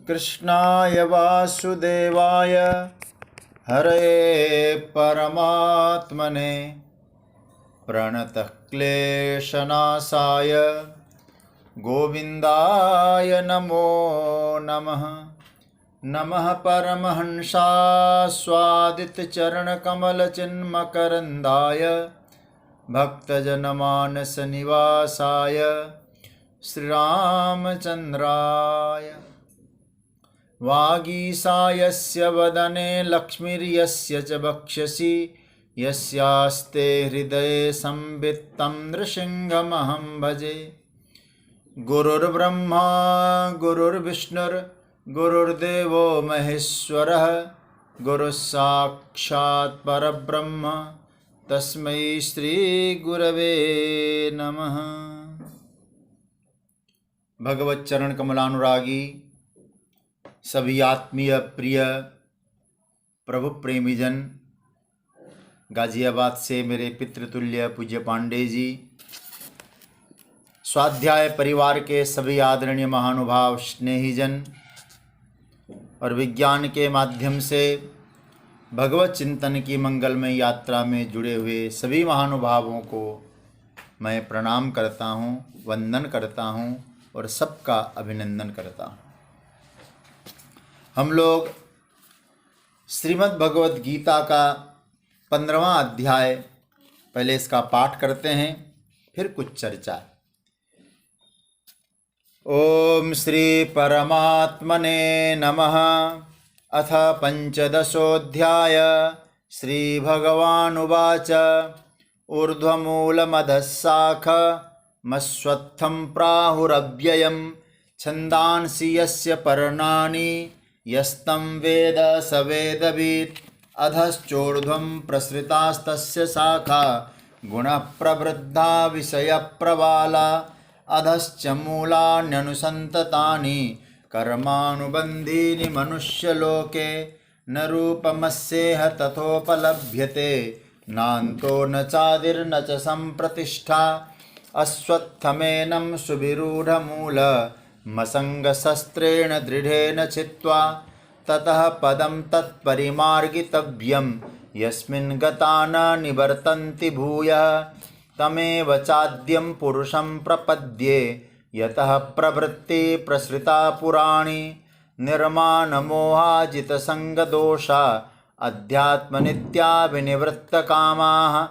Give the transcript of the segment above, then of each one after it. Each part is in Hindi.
कृष्णाय वासुदेवाय हरे परमात्मने प्रणतः क्लेशनाशाय गोविन्दाय नमो नमः। नमः परमहंसास्वादितचरणकमलचिन्मकरन्दाय भक्तजनमानसनिवासाय श्रीरामचन्द्राय। वागीशायस्य वदने लक्ष्मीर्यस्य च वक्षसि यस्यास्ते हृदये संवित्तं नृसिंहमहं भजे। गुरुर्ब्रह्मा गुरुर्विष्णुर्गुरुर्देवो महेश्वरः गुरुस्साक्षात् परब्रह्म तस्मै श्रीगुरवे नमः। भगवत चरण कमलानुरागी सभी आत्मीय प्रिय प्रभु प्रेमीजन, गाजियाबाद से मेरे पितृतुल्य पूज्य पांडे जी, स्वाध्याय परिवार के सभी आदरणीय महानुभाव स्नेहीजन और विज्ञान के माध्यम से भगवत चिंतन की मंगलमय यात्रा में जुड़े हुए सभी महानुभावों को मैं प्रणाम करता हूँ, वंदन करता हूँ और सबका अभिनंदन करता हूँ। हम लोग श्रीमद् भगवत गीता का 15वां अध्याय, पहले इसका पाठ करते हैं, फिर कुछ चर्चा। ओम श्री परमात्मने नमः। अथ पंचदशोऽध्याय। श्री भगवानुवाच ऊर्ध्वमूलमधः शाखमश्वत्थं प्राहुरव्ययं छन्दांसि यस्य पर्णानि यस्तं वेद स वेदवित्। अधश्चोर्ध्वं प्रसृतास्तस्य शाखा गुणः प्रवृद्धा विषयप्रवाला। अधश्च मूलान्यनुसन्ततानि कर्मानुबन्धीनि मनुष्यलोके। न रूपमस्येह तथोपलभ्यते नान्तो न चादिर्न च सम्प्रतिष्ठा। अश्वत्थमेनं सुविरूढमूलमसङ्गशस्त्रेण दृढेन छित्त्वा ततः पदं तत्परिमार्गितव्यं यस्मिन् गता न निवर्तन्ति भूयः। तमेव चाद्यं पुरुषं प्रपद्ये यतः प्रवृत्ति प्रसृता पुराणी। निर्माणमोहाजितसङ्गदोषा अध्यात्मनित्या विनिवृत्तकामाः।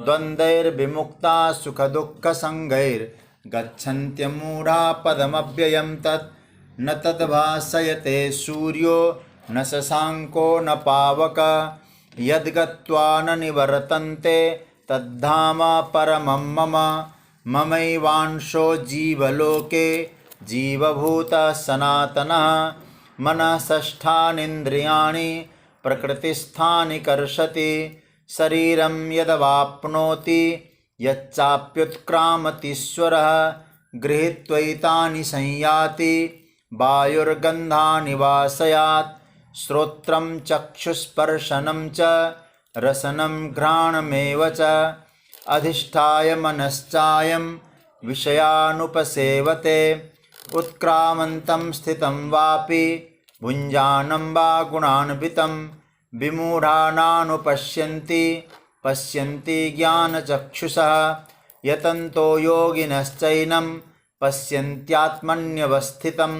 द्वन्द्वैर्विमुक्ता सुखदुःखसङ्गैर्गच्छन्त्यमूढा पदमव्ययं तत्। न तद्भासयते सूर्यो न शशाङ्को न पावकः। यद्गत्वा न निवर्तन्ते तद्धाम परमं मम। ममैवांशो जीवलोके जीवभूतः सनातनः। मनः षष्ठानीन्द्रियाणि प्रकृतिस्थानि कर्षति। शरीरं यदवाप्नोति यच्चाप्युत्क्रामतीश्वरः गृहीत्वैतानि संयाति। वायुर्गन्धानि वासयात्। श्रोत्रं चक्षुस्पर्शनं च रसनं घ्राणमेव च। अधिष्ठाय मनश्चायं विषयानुपसेवते। उत्क्रामन्तं स्थितं वापि भुञ्जानं वा गुणान्वितं। विमूढानानुपश्यन्ति पश्यन्ति ज्ञानचक्षुषः। यतन्तो योगिनश्चैनं पश्यन्त्यात्मन्यवस्थितं।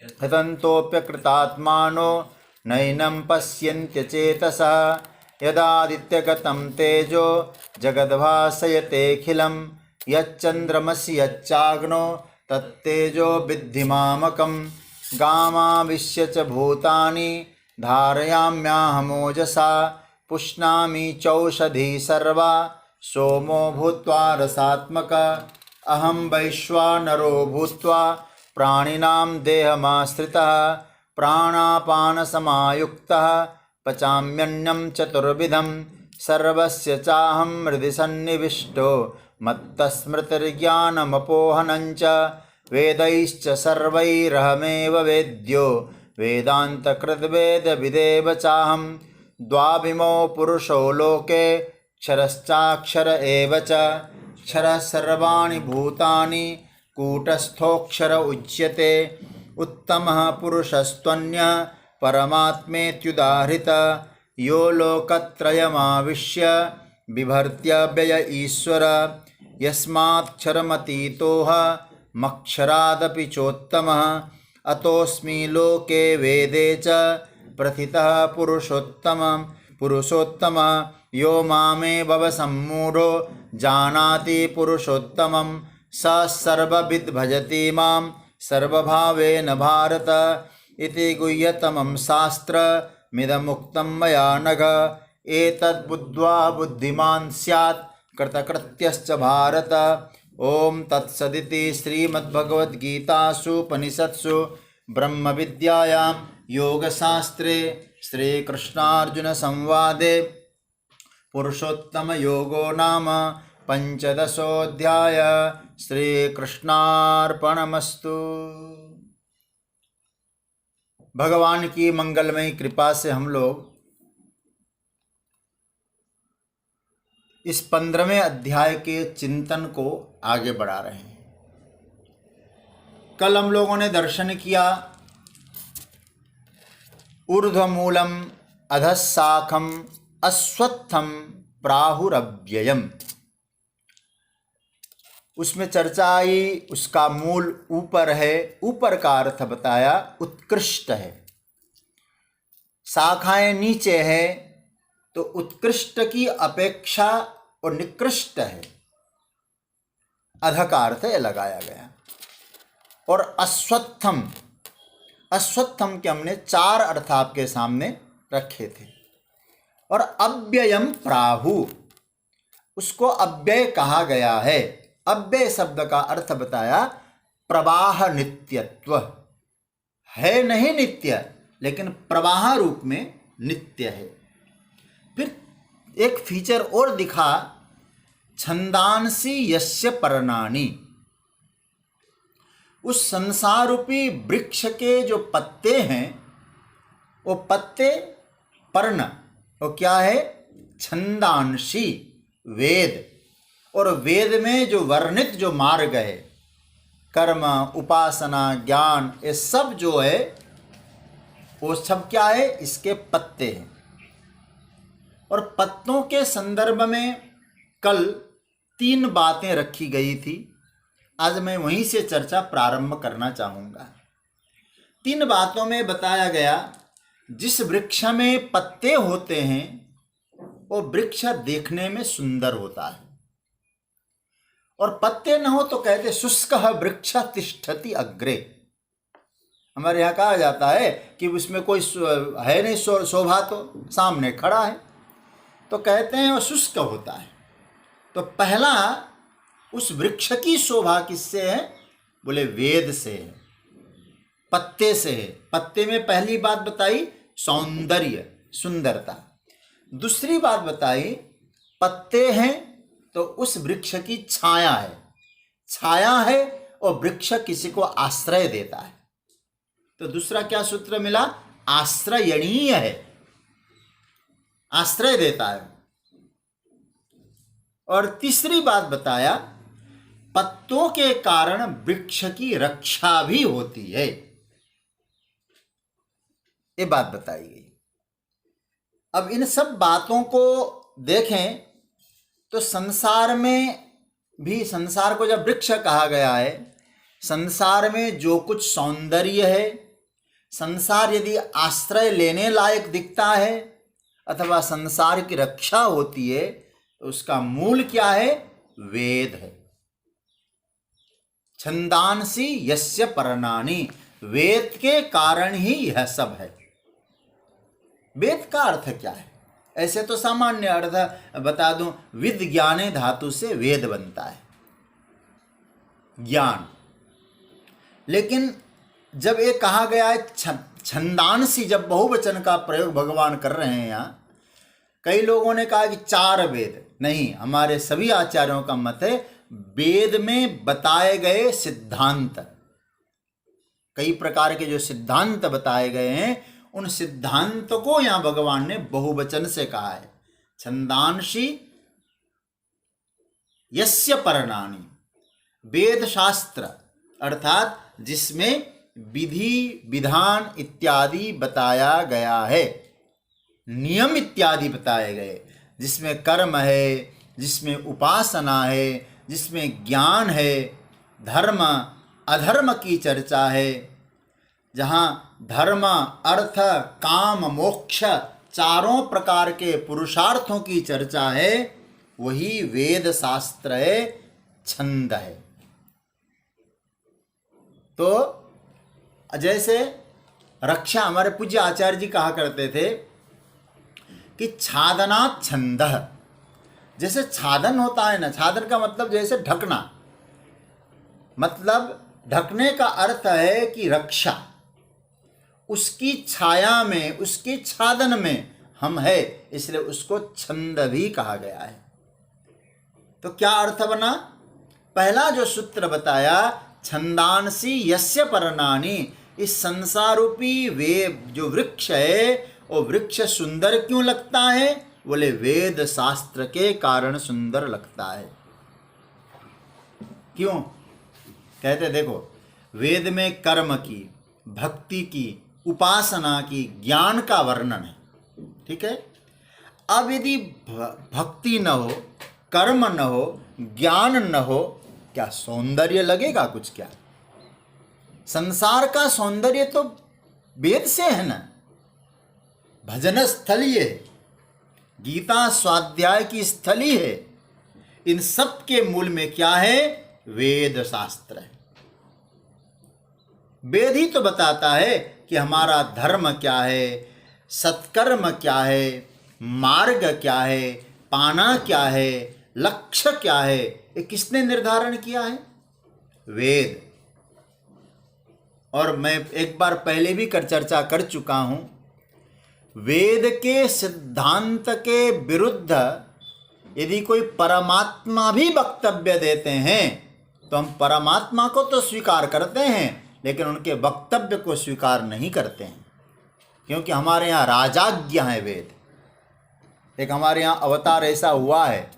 यतन्तोऽप्यकृतात्मानो नैनं पश्यन्त्यचेतसः। यदादित्यगतं तेजो जगद्भासयतेऽखिलं। यच्चन्द्रमसि यच्चाग्नो तत्तेजो विद्धि मामकं। गामाविश्य च भूतानि धारयाम्याहमोजसा। पुष्णामि चौषधी सर्वा सोमो भूत्वा रसात्मकः। अहं वैश्वानरो भूत्वा प्राणिनां देहमाश्रितः। प्राणापानसमायुक्तः पचाम्यन्नं चतुर्विधं। सर्वस्य चाहं हृदि सन्निविष्टो मत्तस्मृतिर्ज्ञानमपोहनं च। वेदैश्च सर्वैरहमेव वेद्यो वेदान्तकृद्वेदविदेव चाहं। द्वाविमो पुरुषो लोके क्षरश्चाक्षर एव च। क्षरः सर्वाणि भूतानि कूटस्थोऽक्षर उच्यते। उत्तमः पुरुषस्त्वन्यः परमात्मेत्युदाहृत यो लोकत्रयमाविश्य बिभर्त्यव्यय ईश्वर यस्माक्षरमतीतोह मक्षरादपि चोत्तमः अतोऽस्मि लोके वेदे च प्रथितः पुरुषोत्तमः यो मामेव सम्मूढो जानाति पुरुषोत्तमं स सर्वविद् भजति मां सर्वभावेन भारत इति गुह्यतमं शास्त्रमिदमुक्तं मया नघ एतद्बुद्ध्वा बुद्धिमान् स्यात् कृतकृत्यश्च भारत। ओम तत्सदिति श्रीमद्भगवद्गीतासूपनिषत्सु ब्रह्मविद्यायां योगशास्त्रे श्रीकृष्णार्जुनसंवादे पुरुषोत्तमयोगो नाम पंचदशोऽध्याय। श्रीकृष्णार्पणमस्तु। भगवान की मंगलमयी कृपा से हम लोग इस 15वें अध्याय के चिंतन को आगे बढ़ा रहे हैं। कल हम लोगों ने दर्शन किया ऊर्ध्वमूलम अधःशाखम अश्वत्थम प्राहुरव्ययम। उसमें चर्चा आई, उसका मूल ऊपर है, ऊपर का अर्थ बताया उत्कृष्ट है। शाखाएं नीचे है तो उत्कृष्ट की अपेक्षा और निकृष्ट है, अध का अर्थ लगाया गया। और अश्वत्थम, अश्वत्थम के हमने 4 अर्थ आपके सामने रखे थे। और अव्ययम प्राहु, उसको अव्यय कहा गया है। अव्यय शब्द का अर्थ बताया प्रवाह नित्यत्व है, नहीं नित्य, लेकिन प्रवाह रूप में नित्य है। फिर एक फीचर और दिखा, छंदांसी यस्य पर्णानि। उस संसार रूपी वृक्ष के जो पत्ते हैं, वो पत्ते पर्ण, वो क्या है? छंदांशी, वेद। और वेद में जो वर्णित जो मार्ग है, कर्म, उपासना, ज्ञान, ये सब जो है वो सब क्या है? इसके पत्ते हैं। और पत्तों के संदर्भ में कल 3 बातें रखी गई थी। आज मैं वहीं से चर्चा प्रारंभ करना चाहूँगा। 3 बातों में बताया गया, जिस वृक्ष में पत्ते होते हैं वो वृक्ष देखने में सुंदर होता है, और पत्ते न हो तो कहते शुष्कः वृक्ष तिष्ठति अग्रे। हमारे यहाँ कहा जाता है कि उसमें कोई है नहीं, शोभा तो सामने खड़ा है, तो कहते हैं वो शुष्क होता है। तो पहला, उस वृक्ष की शोभा किससे है? बोले वेद से है, पत्ते से है। पत्ते में पहली बात बताई सौंदर्य, सुंदरता। दूसरी बात बताई पत्ते हैं तो उस वृक्ष की छाया है, छाया है और वृक्ष किसी को आश्रय देता है। तो दूसरा क्या सूत्र मिला? आश्रयणीय है, आश्रय देता है। और तीसरी बात बताया, पत्तों के कारण वृक्ष की रक्षा भी होती है। ये बात बताई गई। अब इन सब बातों को देखें तो संसार में भी, संसार को जब वृक्ष कहा गया है, संसार में जो कुछ सौंदर्य है, संसार यदि आश्रय लेने लायक दिखता है अथवा संसार की रक्षा होती है, तो उसका मूल क्या है? वेद है। छंदांसी यस्य पर्णानि, वेद के कारण ही यह सब है। वेद का अर्थ क्या है? ऐसे तो सामान्य अर्थ बता दूं, विद ज्ञाने धातु से वेद बनता है, ज्ञान। लेकिन जब ये कहा गया है छंदांसी, जब बहुवचन का प्रयोग भगवान कर रहे हैं यहाँ, कई लोगों ने कहा कि 4 वेद। नहीं, हमारे सभी आचार्यों का मत है वेद में बताए गए सिद्धांत, कई प्रकार के जो सिद्धांत बताए गए हैं, उन सिद्धांत को यहां भगवान ने बहुवचन से कहा है। छंदांशी यस्य पर्णानि, वेद शास्त्र, अर्थात जिसमें विधि विधान इत्यादि बताया गया है, नियम इत्यादि बताए गए, जिसमें कर्म है, जिसमें उपासना है, जिसमें ज्ञान है, धर्म अधर्म की चर्चा है। जहाँ धर्म अर्थ काम मोक्ष चारों प्रकार के पुरुषार्थों की चर्चा है, वही वेद शास्त्र है, छंद है। तो जैसे रक्षा, हमारे पूज्य आचार्य जी कहा करते थे कि छादनात् छंदः, जैसे छादन होता है ना, छादन का मतलब जैसे ढकना, मतलब ढकने का अर्थ है कि रक्षा, उसकी छाया में, उसकी छादन में हम है, इसलिए उसको छंद भी कहा गया है। तो क्या अर्थ बना? पहला जो सूत्र बताया, छंदांसी यस्य पर्णानि, इस संसार रूपी वे जो वृक्ष है, वो वृक्ष सुंदर क्यों लगता है? बोले वेद शास्त्र के कारण सुंदर लगता है। क्यों? कहते देखो, वेद में कर्म की, भक्ति की, उपासना की, ज्ञान का वर्णन है, ठीक है। अब यदि भक्ति न हो, कर्म न हो, ज्ञान न हो, क्या सौंदर्य लगेगा कुछ? क्या संसार का सौंदर्य तो वेद से है ना, भजन स्थली है, गीता स्वाध्याय की स्थली है। इन सब के मूल में क्या है? वेद शास्त्र है। वेद ही तो बताता है कि हमारा धर्म क्या है, सत्कर्म क्या है, मार्ग क्या है, पाना क्या है, लक्ष्य क्या है, ये किसने निर्धारण किया है? वेद। और मैं एक बार पहले भी चर्चा कर चुका हूं, वेद के सिद्धांत के विरुद्ध यदि कोई परमात्मा भी वक्तव्य देते हैं तो हम परमात्मा को तो स्वीकार करते हैं, लेकिन उनके वक्तव्य को स्वीकार नहीं करते हैं, क्योंकि हमारे यहाँ राजाज्ञ है वेद। एक हमारे यहाँ अवतार ऐसा हुआ है,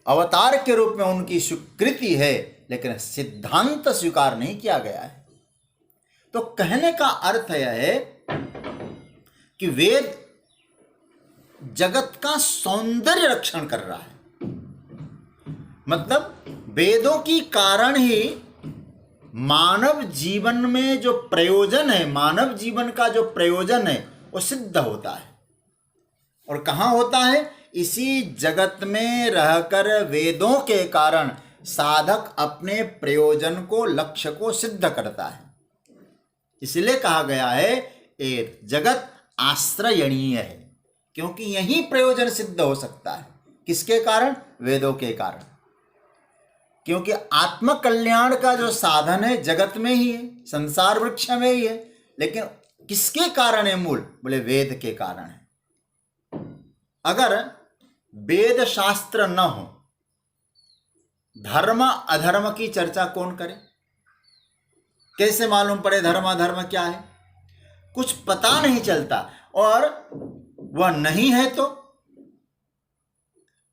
अवतार के रूप में उनकी स्वीकृति है, लेकिन सिद्धांत स्वीकार नहीं किया गया है। तो कहने का अर्थ यह है कि वेद जगत का सौंदर्य रक्षण कर रहा है। मतलब वेदों की कारण ही मानव जीवन में जो प्रयोजन है, मानव जीवन का जो प्रयोजन है, वो सिद्ध होता है। और कहाँ होता है? इसी जगत में रहकर वेदों के कारण साधक अपने प्रयोजन को, लक्ष्य को सिद्ध करता है। इसलिए कहा गया है ये जगत आश्रयणीय है, क्योंकि यही प्रयोजन सिद्ध हो सकता है। किसके कारण? वेदों के कारण। क्योंकि आत्म कल्याण का जो साधन है जगत में ही है, संसार वृक्ष में ही है, लेकिन किसके कारण है मूल? बोले वेद के कारण है। अगर वेद शास्त्र न हो, धर्म अधर्म की चर्चा कौन करे? कैसे मालूम पड़े धर्म अधर्म क्या है? कुछ पता नहीं चलता, और वह नहीं है तो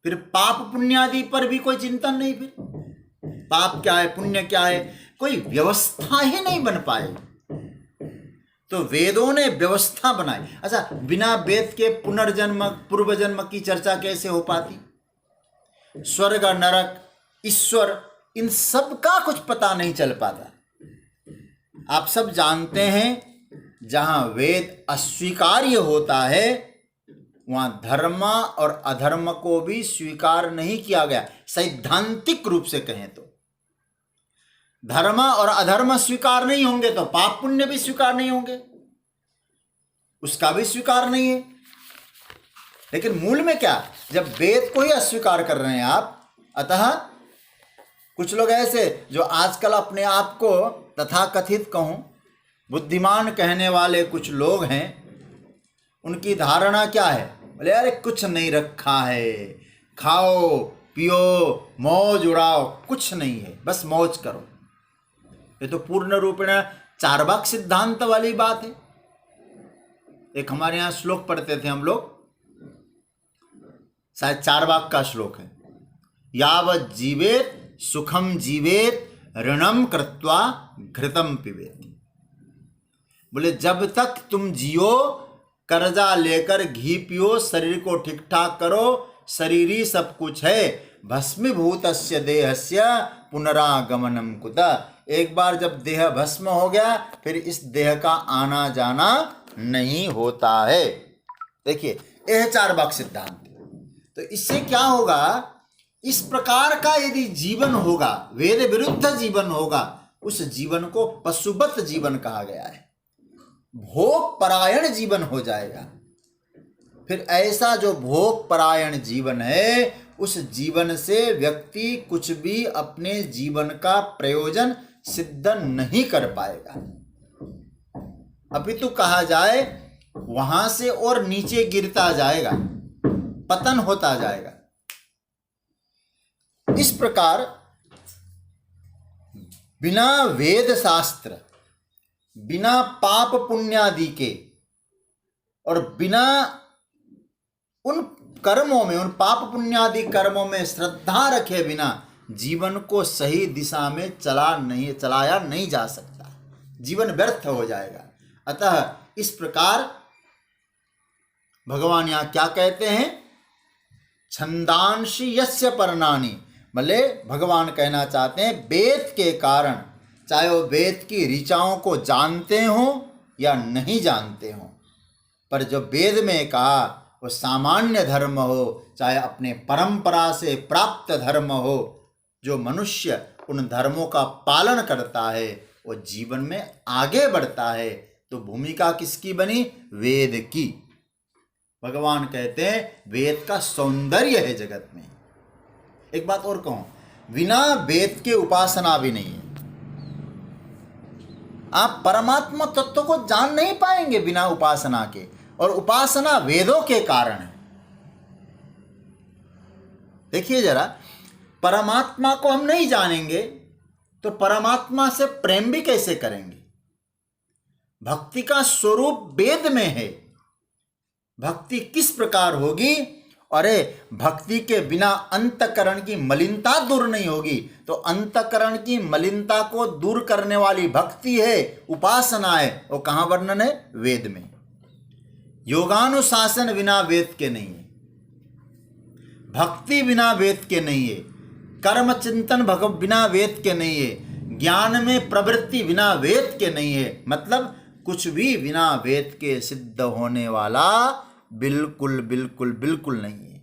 फिर पाप पुण्य आदि पर भी कोई चिंतन नहीं। फिर पाप क्या है, पुण्य क्या है, कोई व्यवस्था ही नहीं बन पाए। तो वेदों ने व्यवस्था बनाई। अच्छा, बिना वेद के पुनर्जन्म, पूर्व जन्म की चर्चा कैसे हो पाती? स्वर्ग नरक ईश्वर, इन सब का कुछ पता नहीं चल पाता। आप सब जानते हैं, जहां वेद अस्वीकार्य होता है वहां धर्म और अधर्म को भी स्वीकार नहीं किया गया। सैद्धांतिक रूप से कहें तो धर्म और अधर्म स्वीकार नहीं होंगे तो पाप पुण्य भी स्वीकार नहीं होंगे, उसका भी स्वीकार नहीं है। लेकिन मूल में क्या? जब वेद को ही अस्वीकार कर रहे हैं आप, अतः कुछ लोग ऐसे जो आजकल अपने आप को तथाकथित कहूं बुद्धिमान कहने वाले कुछ लोग हैं, उनकी धारणा क्या है? बोले अरे कुछ नहीं रखा है, खाओ पियो मौज उड़ाओ, कुछ नहीं है, बस मौज करो। ये तो पूर्ण रूपेण चार्वाक सिद्धांत वाली बात है। एक हमारे यहाँ श्लोक पढ़ते थे हम लोग, शायद चार्वाक का श्लोक है, यावत् जीवेत सुखम जीवेत ऋणम कृत्वा घृतम पिबेत। बोले जब तक तुम जियो कर्जा लेकर घी पियो, शरीर को ठीक ठाक करो, शरीर ही सब कुछ है, भस्मीभूतस्य देहस्य पुनरागमनम कुतः। एक बार जब देह भस्म हो गया फिर इस देह का आना जाना नहीं होता है। देखिए यह 4 वाक सिद्धांत। तो इससे क्या होगा, इस प्रकार का यदि जीवन होगा, वेद विरुद्ध जीवन होगा, उस जीवन को पशुवत जीवन कहा गया है, भोग परायण जीवन हो जाएगा। फिर ऐसा जो भोग परायण जीवन है, उस जीवन से व्यक्ति कुछ भी अपने जीवन का प्रयोजन सिद्ध नहीं कर पाएगा। अपितु कहा जाए वहां से और नीचे गिरता जाएगा, पतन होता जाएगा। इस प्रकार बिना वेद शास्त्र, बिना पाप पुण्यादि के और बिना उन कर्मों में, उन पाप पुण्यादि कर्मों में श्रद्धा रखे बिना जीवन को सही दिशा में चलाया नहीं जा सकता, जीवन व्यर्थ हो जाएगा। अतः इस प्रकार भगवान यहाँ क्या कहते हैं, छंदांशी यस्य पर्णानि, भले भगवान कहना चाहते हैं वेद के कारण, चाहे वो वेद की ऋचाओं को जानते हो या नहीं जानते हो, पर जो वेद में कहा वो सामान्य धर्म हो, चाहे अपने परंपरा से प्राप्त धर्म हो, जो मनुष्य उन धर्मों का पालन करता है वो जीवन में आगे बढ़ता है। तो भूमिका किसकी बनी, वेद की। भगवान कहते हैं वेद का सौंदर्य है जगत में। एक बात और कहूं, बिना वेद के उपासना भी नहीं है। आप परमात्मा तत्व को जान नहीं पाएंगे बिना उपासना के, और उपासना वेदों के कारण है। देखिए जरा, परमात्मा को हम नहीं जानेंगे तो परमात्मा से प्रेम भी कैसे करेंगे। भक्ति का स्वरूप वेद में है। भक्ति किस प्रकार होगी, अरे भक्ति के बिना अंतकरण की मलिनता दूर नहीं होगी। तो अंतकरण की मलिनता को दूर करने वाली भक्ति है, उपासना है, वो कहाँ वर्णन है, वेद में। योगानुशासन बिना वेद के नहीं है, भक्ति बिना वेद के नहीं है, कर्म चिंतन बिना वेद के नहीं है, ज्ञान में प्रवृत्ति बिना वेद के नहीं है। मतलब कुछ भी बिना वेद के सिद्ध होने वाला बिल्कुल बिल्कुल बिल्कुल नहीं है।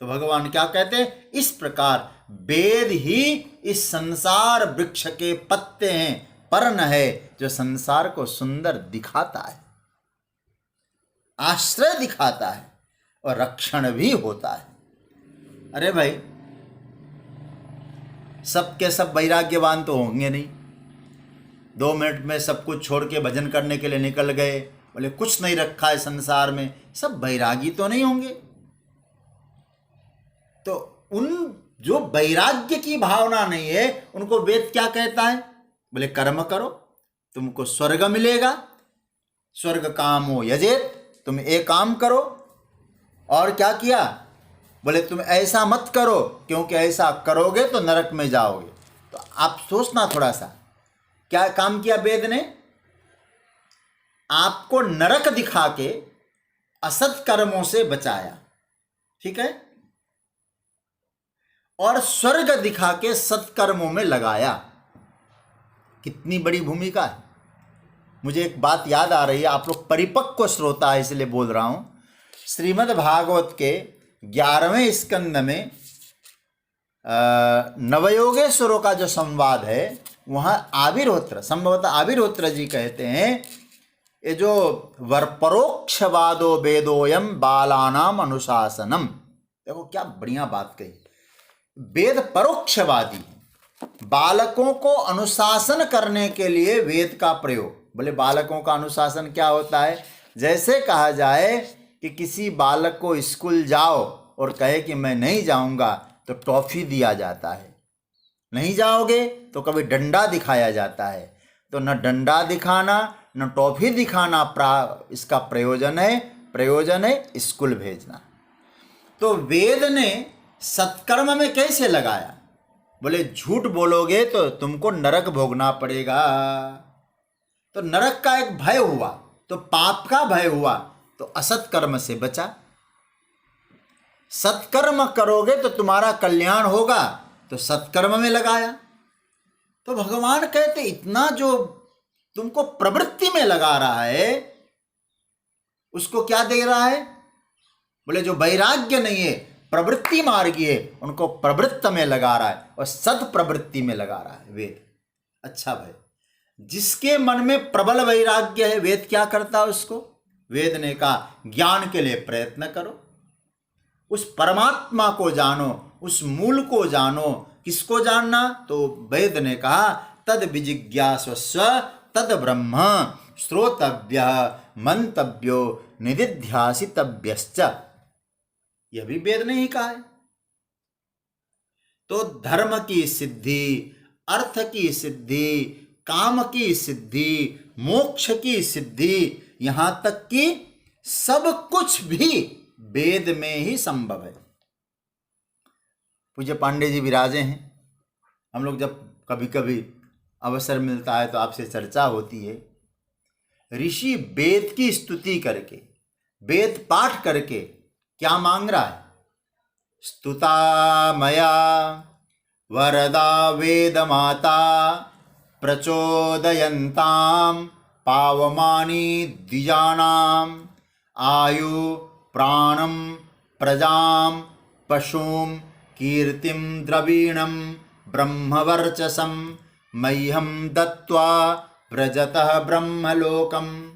तो भगवान क्या कहते हैं, इस प्रकार वेद ही इस संसार वृक्ष के पत्ते हैं, पर्ण है, जो संसार को सुंदर दिखाता है, आश्रय दिखाता है और रक्षण भी होता है। अरे भाई, सबके सब वैराग्यवान तो होंगे नहीं। 2 मिनट में सब कुछ छोड़ के भजन करने के लिए निकल गए, बोले कुछ नहीं रखा है संसार में, सब वैरागी तो नहीं होंगे। तो उन जो वैराग्य की भावना नहीं है उनको वेद क्या कहता है, बोले कर्म करो तुमको स्वर्ग मिलेगा, स्वर्ग कामो यजेत, तुम एक काम करो। और क्या किया, बोले तुम ऐसा मत करो क्योंकि ऐसा करोगे तो नरक में जाओगे। तो आप सोचना थोड़ा सा, क्या काम किया वेद ने, आपको नरक दिखा के असत कर्मों से बचाया, ठीक है, और स्वर्ग दिखा के सत्कर्मों में लगाया। कितनी बड़ी भूमिका है। मुझे एक बात याद आ रही है, आप लोग परिपक्व श्रोता है इसलिए बोल रहा हूं। श्रीमद् भागवत के 11वें स्कंद में नवयोगेश्वरों का जो संवाद है, वहाँ आविर्होत्र, संभवतः आविर्होत्र जी कहते हैं, ये जो परोक्षवादो वेदोयम बालानाम अनुशासनम। देखो क्या बढ़िया बात कही, वेद परोक्षवादी, बालकों को अनुशासन करने के लिए वेद का प्रयोग। बोले बालकों का अनुशासन क्या होता है, जैसे कहा जाए कि किसी बालक को स्कूल जाओ और कहे कि मैं नहीं जाऊंगा तो टॉफी दिया जाता है, नहीं जाओगे तो कभी डंडा दिखाया जाता है। तो न डंडा दिखाना न टॉफी दिखाना इसका प्रयोजन है स्कूल भेजना। तो वेद ने सत्कर्म में कैसे लगाया, बोले झूठ बोलोगे तो तुमको नरक भोगना पड़ेगा। तो नरक का एक भय हुआ, तो पाप का भय हुआ, तो असत कर्म से बचा। सत्कर्म करोगे तो तुम्हारा कल्याण होगा, तो सत्कर्म में लगाया। तो भगवान कहते इतना जो तुमको प्रवृत्ति में लगा रहा है उसको क्या दे रहा है? बोले जो वैराग्य नहीं है, प्रवृत्ति मार्गी है, उनको प्रवृत्त में लगा रहा है और सद प्रवृत्ति में लगा रहा है वेद। अच्छा भाई, जिसके मन में प्रबल वैराग्य है, वेद क्या करता है उसको? वेद ने कहा ज्ञान के लिए प्रयत्न करो, उस परमात्मा को जानो, उस मूल को जानो। किसको जानना? तो वेद ने कहा तद विजिज्ञास्व तद ब्रह्म श्रोतव्य मंतव्यो निदिध्यासितव्यश्च। यह भी वेद ने ही कहा है। तो धर्म की सिद्धि, अर्थ की सिद्धि, काम की सिद्धि, मोक्ष की सिद्धि, यहां तक कि सब कुछ भी वेद में ही संभव है। पूज्य पांडे जी विराजे हैं। हम लोग जब कभी कभी अवसर मिलता है तो आपसे चर्चा होती है। ऋषि वेद की स्तुति करके, वेद पाठ करके क्या मांग रहा है? स्तुता मया वरदा वेद माता प्रचोदयन्ताम पावमानी द्विजानाम आयु प्राणम प्रजाम पशुम कीर्तिम द्रवीणम ब्रह्मवर्चसम मह्यम दत्वा व्रजतः ब्रह्मलोकम।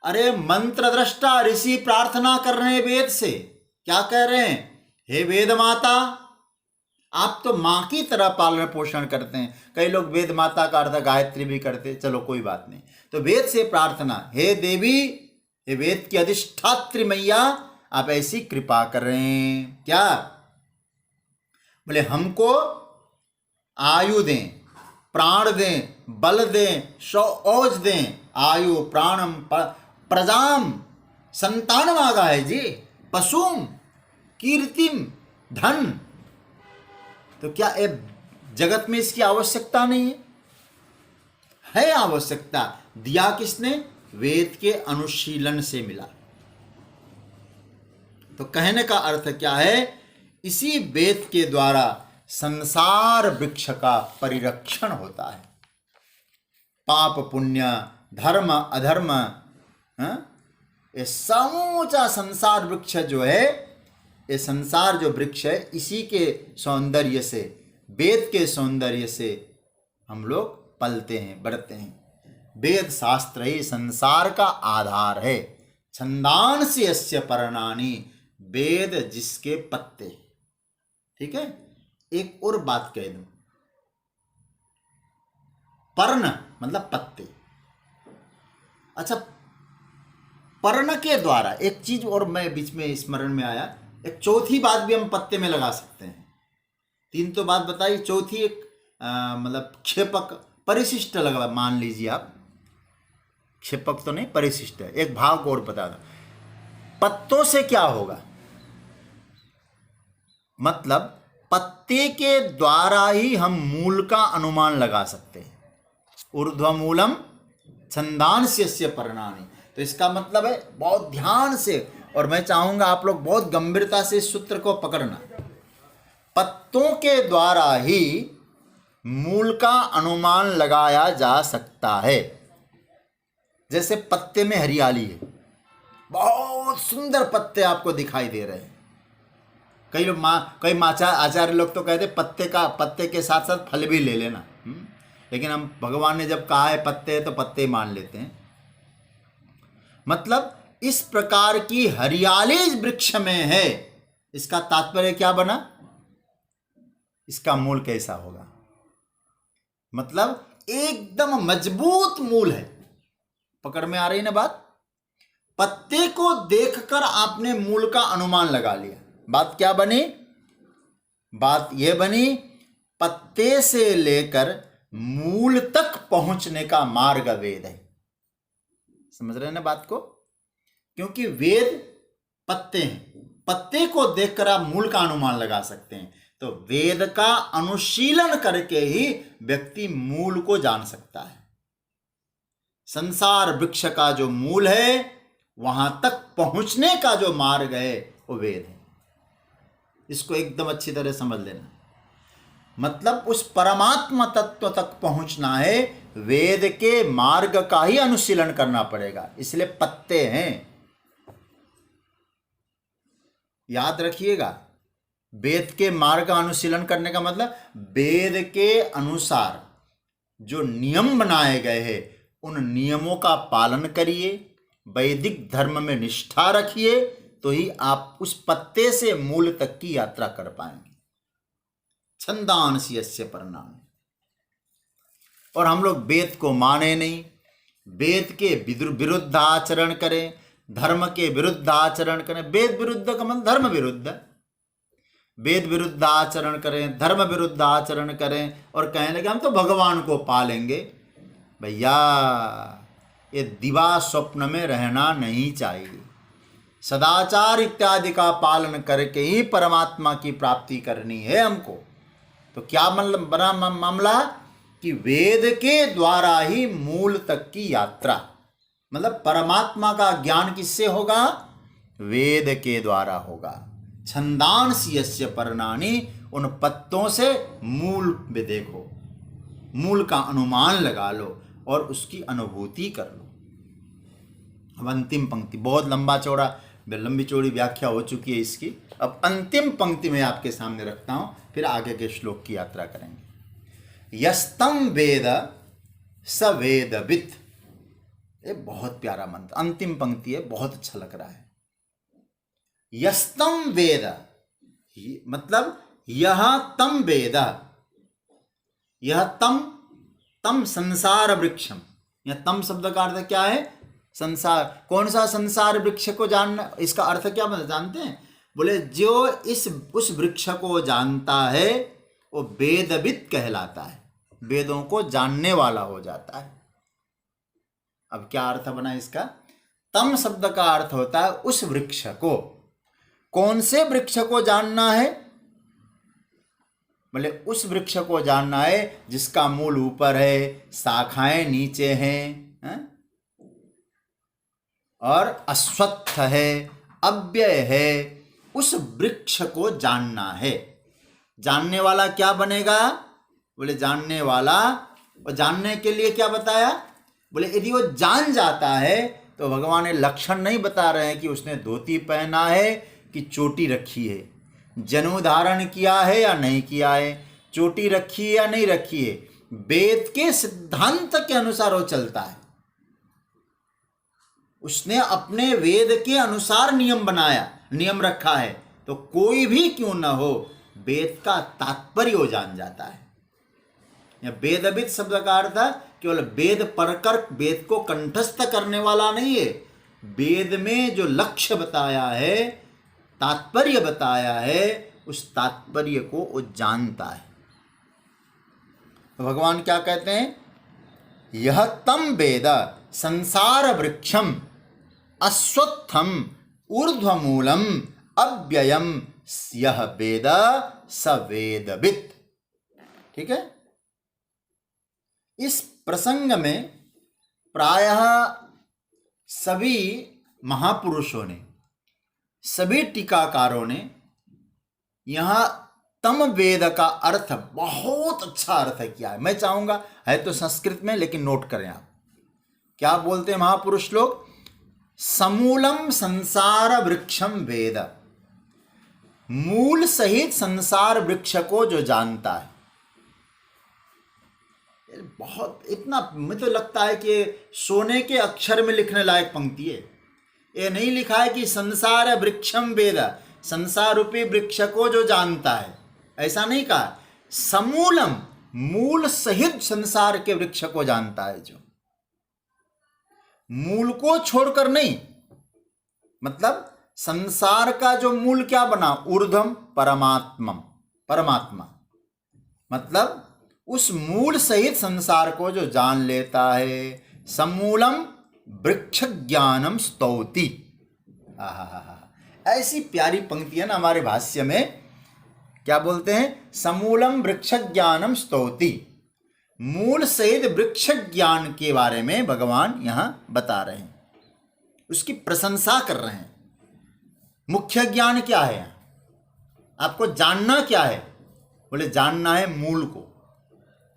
अरे मंत्र दृष्टा ऋषि प्रार्थना कर रहे हैं वेद से। क्या कह रहे हैं? हे वेद माता, आप तो मां की तरह पालन पोषण करते हैं। कई लोग वेद माता का अर्थ गायत्री भी करते, चलो कोई बात नहीं। तो वेद से प्रार्थना, हे देवी, हे वेद की अधिष्ठात्री मैया, आप ऐसी कृपा कर रहे हैं। क्या? बोले हमको आयु दें, प्राण दें, बल दें, औज दें। आयु प्राणम प्रजाम, संतान मांगा है जी, पशुम, कीर्तिम, धन। तो क्या जगत में इसकी आवश्यकता नहीं है आवश्यकता। दिया किसने? वेद के अनुशीलन से मिला। तो कहने का अर्थ क्या है? इसी वेद के द्वारा संसार वृक्ष का परिरक्षण होता है। पाप पुण्य, धर्म अधर्म, ये समूचा संसार वृक्ष जो है, ये संसार जो वृक्ष है, इसी के सौंदर्य से, वेद के सौंदर्य से हम लोग पलते हैं, बढ़ते हैं। वेद शास्त्र ही संसार का आधार है। छंदांसि यस्य पर्णानि, वेद जिसके पत्ते। ठीक है, एक और बात कह दूं, पर्ण मतलब पत्ते। अच्छा, पर्ण के द्वारा एक चीज और मैं बीच में स्मरण में आया, एक चौथी बात भी हम पत्ते में लगा सकते हैं। तीन तो बात बताई, चौथी एक मतलब क्षेपक परिशिष्ट लगा। मान लीजिए आप, क्षेपक तो नहीं, परिशिष्ट है। एक भाव को और बता दो, पत्तों से क्या होगा? मतलब पत्ते के द्वारा ही हम मूल का अनुमान लगा सकते हैं। ऊर्ध्वमूलम छंदांस्य पर्णानि। तो इसका मतलब है, बहुत ध्यान से, और मैं चाहूंगा आप लोग बहुत गंभीरता से इस सूत्र को पकड़ना। पत्तों के द्वारा ही मूल का अनुमान लगाया जा सकता है। जैसे पत्ते में हरियाली है, बहुत सुंदर पत्ते आपको दिखाई दे रहे हैं। कई लोग कई आचार्य लोग तो कहते पत्ते के साथ साथ फल भी ले लेना। लेकिन हम, भगवान ने जब कहा है पत्ते, तो पत्ते मान लेते हैं। मतलब इस प्रकार की हरियाली वृक्ष में है। इसका तात्पर्य क्या बना? इसका मूल कैसा होगा? मतलब एकदम मजबूत मूल है। पकड़ में आ रही ना बात? पत्ते को देखकर आपने मूल का अनुमान लगा लिया। बात क्या बनी? बात यह बनी, पत्ते से लेकर मूल तक पहुंचने का मार्ग वेद है। समझ रहे हैं ना बात को? क्योंकि वेद पत्ते हैं, पत्ते को देखकर आप मूल का अनुमान लगा सकते हैं। तो वेद का अनुशीलन करके ही व्यक्ति मूल को जान सकता है। संसार वृक्ष का जो मूल है, वहां तक पहुंचने का जो मार्ग है वो वेद है। इसको एकदम अच्छी तरह समझ लेना। मतलब उस परमात्मा तत्व तक पहुंचना है, वेद के मार्ग का ही अनुशीलन करना पड़ेगा। इसलिए पत्ते हैं, याद रखिएगा। वेद के मार्ग का अनुशीलन करने का मतलब वेद के अनुसार जो नियम बनाए गए हैं उन नियमों का पालन करिए, वैदिक धर्म में निष्ठा रखिए, तो ही आप उस पत्ते से मूल तक की यात्रा कर पाएंगे। छंदांसि यस्य परिणाम। और हम लोग वेद को माने नहीं, वेद के विरुद्ध आचरण करें, धर्म के विरुद्ध आचरण करें। वेद विरुद्ध का मतलब धर्म विरुद्ध। वेद विरुद्ध आचरण करें, धर्म विरुद्ध आचरण करें और कहने लगे हम तो भगवान को पालेंगे। भैया, ये दिवा स्वप्न में रहना नहीं चाहिए। सदाचार इत्यादि का पालन करके ही परमात्मा की प्राप्ति करनी है हमको। तो क्या मतलब बना मामला कि वेद के द्वारा ही मूल तक की यात्रा, मतलब परमात्मा का ज्ञान किससे होगा? वेद के द्वारा होगा। छंदांसि यस्य पर्णानि, उन पत्तों से मूल में देखो, मूल का अनुमान लगा लो और उसकी अनुभूति कर लो। अब अंतिम पंक्ति, बहुत लंबी चौड़ी व्याख्या हो चुकी है इसकी। अब अंतिम पंक्ति में आपके सामने रखता हूं, फिर आगे के श्लोक की यात्रा करेंगे। यस्तम वेद स वेदवित्। ये बहुत प्यारा मंत्र, अंतिम पंक्ति है, बहुत अच्छा लग रहा है। यस्तम वेद, मतलब यह तम वेद, यह तम संसार वृक्षम। यह तम शब्द का अर्थ क्या है? संसार। कौन सा संसार वृक्ष को जानना, इसका अर्थ क्या जानते हैं? बोले जो उस वृक्ष को जानता है वो वेदवित् कहलाता है, वेदों को जानने वाला हो जाता है। अब क्या अर्थ बना इसका? तम शब्द का अर्थ होता है उस वृक्ष को। कौन से वृक्ष को जानना है? बोले उस वृक्ष को जानना है जिसका मूल ऊपर है, शाखाएं नीचे हैं, और अश्वत्थ है, अव्यय है। उस वृक्ष को जानना है। जानने वाला क्या बनेगा? बोले जानने वाला, और जानने के लिए क्या बताया? बोले यदि वो जान जाता है तो भगवान ने लक्षण नहीं बता रहे हैं कि उसने धोती पहना है कि चोटी रखी है, जनेऊ धारण किया है या नहीं किया है, चोटी रखी है या नहीं रखी है। वेद के सिद्धांत के अनुसार वो चलता है। उसने अपने वेद के अनुसार नियम बनाया, नियम रखा है, तो कोई भी क्यों न हो वेद का तात्पर्य वो जान जाता है। या वेदवित् शब्द का अर्थ केवल वेद पढ़कर वेद को कंठस्थ करने वाला नहीं है। वेद में जो लक्ष्य बताया है, तात्पर्य बताया है, उस तात्पर्य को वो जानता है। तो भगवान क्या कहते हैं? यह तम वेद संसार वृक्षम अश्वत्थम ऊर्ध्वमूलम अव्ययम यह वेद स वेदवित्। ठीक है। इस प्रसंग में प्रायः सभी महापुरुषों ने, सभी टीकाकारों ने यहाँ तम वेद का अर्थ बहुत अच्छा अर्थ किया है। मैं चाहूँगा, है तो संस्कृत में, लेकिन नोट करें आप। क्या बोलते हैं महापुरुष लोग? समूलम संसार वृक्षम वेद। मूल सहित संसार वृक्ष को जो जानता है। बहुत, इतना मुझे तो लगता है कि सोने के अक्षर में लिखने लायक पंक्ति है। ये नहीं लिखा है कि संसार वृक्षम वेद, संसार रूपी वृक्ष को जो जानता है, ऐसा नहीं कहा। समूलम, मूल सहित संसार के वृक्ष को जानता है, जो मूल को छोड़कर नहीं। मतलब संसार का जो मूल क्या बना? ऊर्ध्वम परमात्मम, परमात्मा। मतलब उस मूल सहित संसार को जो जान लेता है। समूलम वृक्ष ज्ञानम स्तौति। ऐसी प्यारी पंक्ति है ना हमारे भाष्य में। क्या बोलते हैं? समूलम वृक्ष ज्ञानम स्तौति। मूल सहित वृक्ष ज्ञान के बारे में भगवान यहाँ बता रहे हैं, उसकी प्रशंसा कर रहे हैं। मुख्य ज्ञान क्या है? आपको जानना क्या है? बोले जानना है मूल को।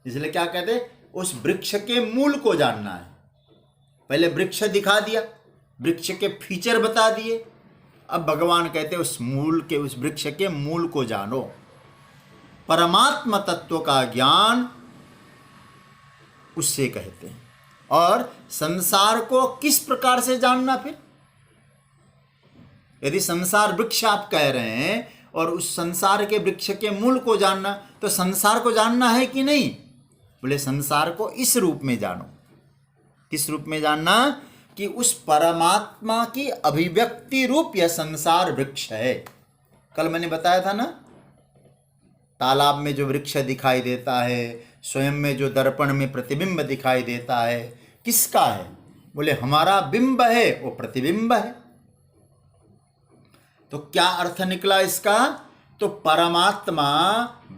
इसलिए क्या कहते हैं? उस वृक्ष के मूल को जानना है। पहले वृक्ष दिखा दिया, वृक्ष के फीचर बता दिए, अब भगवान कहते हैं उस वृक्ष के मूल को जानो। परमात्मा तत्व का ज्ञान उससे कहते हैं। और संसार को किस प्रकार से जानना? फिर यदि संसार वृक्ष आप कह रहे हैं और उस संसार के वृक्ष के मूल को जानना, तो संसार को जानना है कि नहीं? बोले संसार को इस रूप में जानो। किस रूप में जानना? कि उस परमात्मा की अभिव्यक्ति रूप यह संसार वृक्ष है। कल मैंने बताया था ना, तालाब में जो वृक्ष दिखाई देता है, स्वयं में जो दर्पण में प्रतिबिंब दिखाई देता है, किसका है? बोले हमारा बिंब है, वो प्रतिबिंब है। तो क्या अर्थ निकला इसका? तो परमात्मा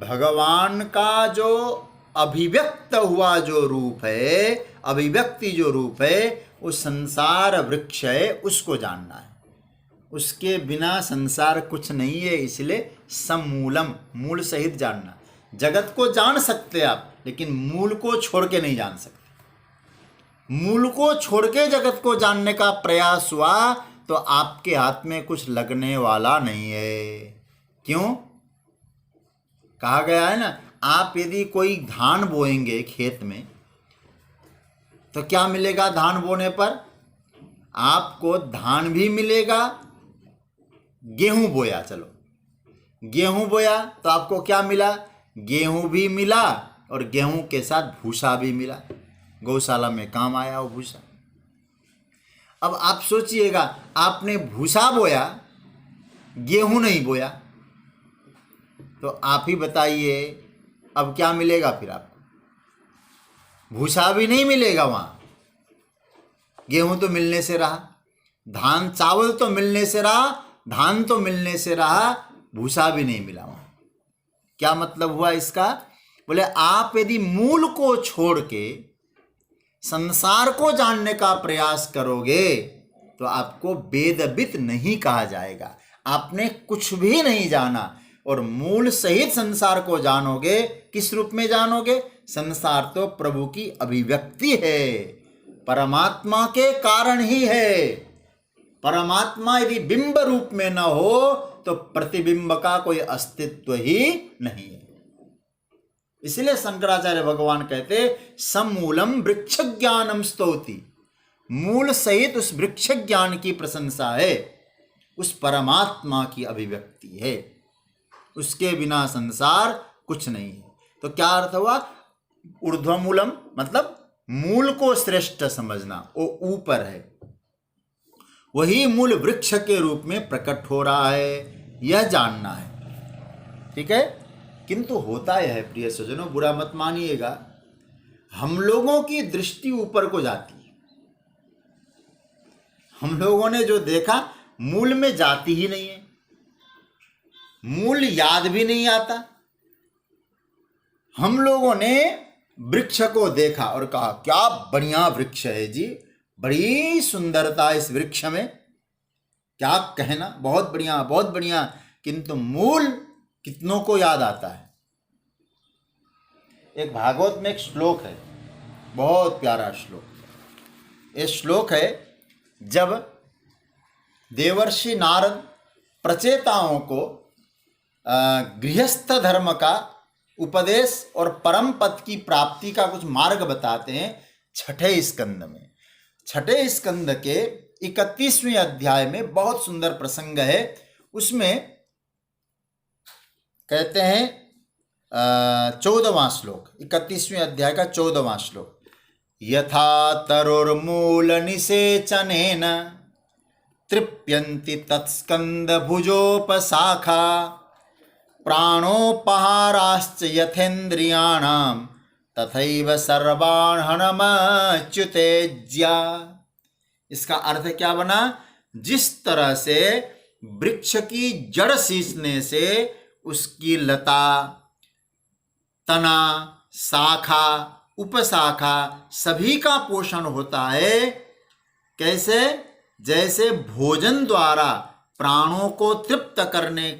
भगवान का जो अभिव्यक्त हुआ जो रूप है, अभिव्यक्ति जो रूप है, वो संसार वृक्ष है, उसको जानना है। उसके बिना संसार कुछ नहीं है, इसलिए समूलम, मूल सहित जानना। जगत को जान सकते आप, लेकिन मूल को छोड़ के नहीं जान सकते। मूल को छोड़ के जगत को जानने का प्रयास हुआ तो आपके हाथ में कुछ लगने वाला नहीं है। क्यों? कहा गया है ना, आप यदि कोई धान बोएंगे खेत में, तो क्या मिलेगा? धान बोने पर आपको धान भी मिलेगा। गेहूं बोया, चलो गेहूं बोया तो आपको क्या मिला? गेहूं भी मिला और गेहूं के साथ भूसा भी मिला। गौशाला में काम आया वो भूसा। अब आप सोचिएगा, आपने भूसा बोया, गेहूं नहीं बोया, तो आप ही बताइए अब क्या मिलेगा? फिर आपको भूसा भी नहीं मिलेगा वहाँ। गेहूं तो मिलने से रहा, धान चावल तो मिलने से रहा, धान तो मिलने से रहा, भूसा भी नहीं मिला वहाँ। क्या मतलब हुआ इसका? बोले आप यदि मूल को छोड़ के संसार को जानने का प्रयास करोगे तो आपको वेदविद नहीं कहा जाएगा। आपने कुछ भी नहीं जाना। और मूल सहित संसार को जानोगे, किस रूप में जानोगे? संसार तो प्रभु की अभिव्यक्ति है, परमात्मा के कारण ही है। परमात्मा यदि बिंब रूप में न हो तो प्रतिबिंब का कोई अस्तित्व ही नहीं है। इसलिए शंकराचार्य भगवान कहते समूलम वृक्ष ज्ञानम स्तौति, मूल सहित उस वृक्ष ज्ञान की प्रशंसा है, उस परमात्मा की अभिव्यक्ति है। उसके बिना संसार कुछ नहीं है। तो क्या अर्थ हुआ? ऊर्ध्वमूलम मतलब मूल को श्रेष्ठ समझना, वो ऊपर है, वही मूल वृक्ष के रूप में प्रकट हो रहा है, यह जानना है। ठीक है? किंतु होता यह है प्रिय सज्जनों, बुरा मत मानिएगा, हम लोगों की दृष्टि ऊपर को जाती है। हम लोगों ने जो देखा मूल में जाती ही नहीं है, मूल याद भी नहीं आता। हम लोगों ने वृक्ष को देखा और कहा क्या बढ़िया वृक्ष है जी, बड़ी सुंदरता इस वृक्ष में, क्या कहना, बहुत बढ़िया बहुत बढ़िया। किंतु मूल कितनों को याद आता है? एक भागवत में एक श्लोक है, बहुत प्यारा श्लोक। ये श्लोक है, जब देवर्षि नारद प्रचेताओं को गृहस्थ धर्म का उपदेश और परम पद की प्राप्ति का कुछ मार्ग बताते हैं छठे स्कंद में। छठे स्कंद के 31वें अध्याय में बहुत सुंदर प्रसंग है। उसमें कहते हैं 14वां श्लोक, 31वें अध्याय का 14वां श्लोक, यथा तरुर्मूल निषेचनेन तृप्यन्ति तत्स्कंद भुजोपशाखा प्राणोपहाराश्च यथेन्द्रियाणां तथैव सर्वान् हनमच्युतेज्या। इसका अर्थ क्या बना? जिस तरह से वृक्ष की जड़ सींचने से उसकी लता, तना, शाखा उपशाखा सभी का पोषण होता है। कैसे? जैसे भोजन द्वारा प्राणों को तृप्त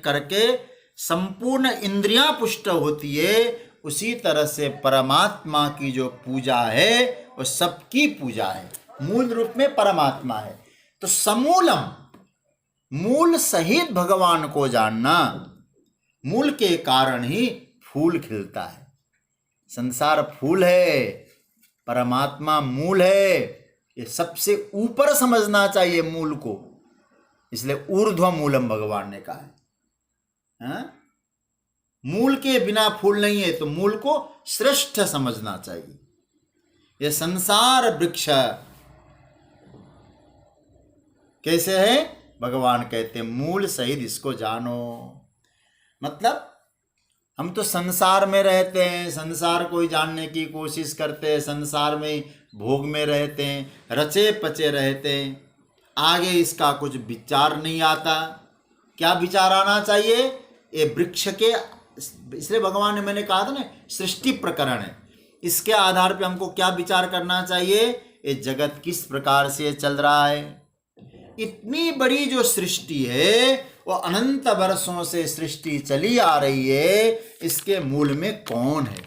करके संपूर्ण इंद्रियां पुष्ट होती है, उसी तरह से परमात्मा की जो पूजा है वो सबकी पूजा है, मूल रूप में परमात्मा है। तो समूलम, मूल सहित भगवान को जानना, मूल के कारण ही फूल खिलता है। संसार फूल है, परमात्मा मूल है। ये सबसे ऊपर समझना चाहिए मूल को, इसलिए ऊर्ध्व मूलम भगवान ने कहा है। हाँ? मूल के बिना फूल नहीं है, तो मूल को श्रेष्ठ समझना चाहिए। ये संसार वृक्ष कैसे है? भगवान कहते हैं मूल सहित इसको जानो। मतलब हम तो संसार में रहते हैं, संसार को ही जानने की कोशिश करते हैं, संसार में भोग में रहते हैं, रचे पचे रहते हैं, आगे इसका कुछ विचार नहीं आता। क्या विचार आना चाहिए? ये वृक्ष के, इसलिए भगवान ने, मैंने कहा था ना, सृष्टि प्रकरण है, इसके आधार पे हमको क्या विचार करना चाहिए? ये जगत किस प्रकार से चल रहा है। इतनी बड़ी जो सृष्टि है वो अनंत वर्षों से सृष्टि चली आ रही है, इसके मूल में कौन है?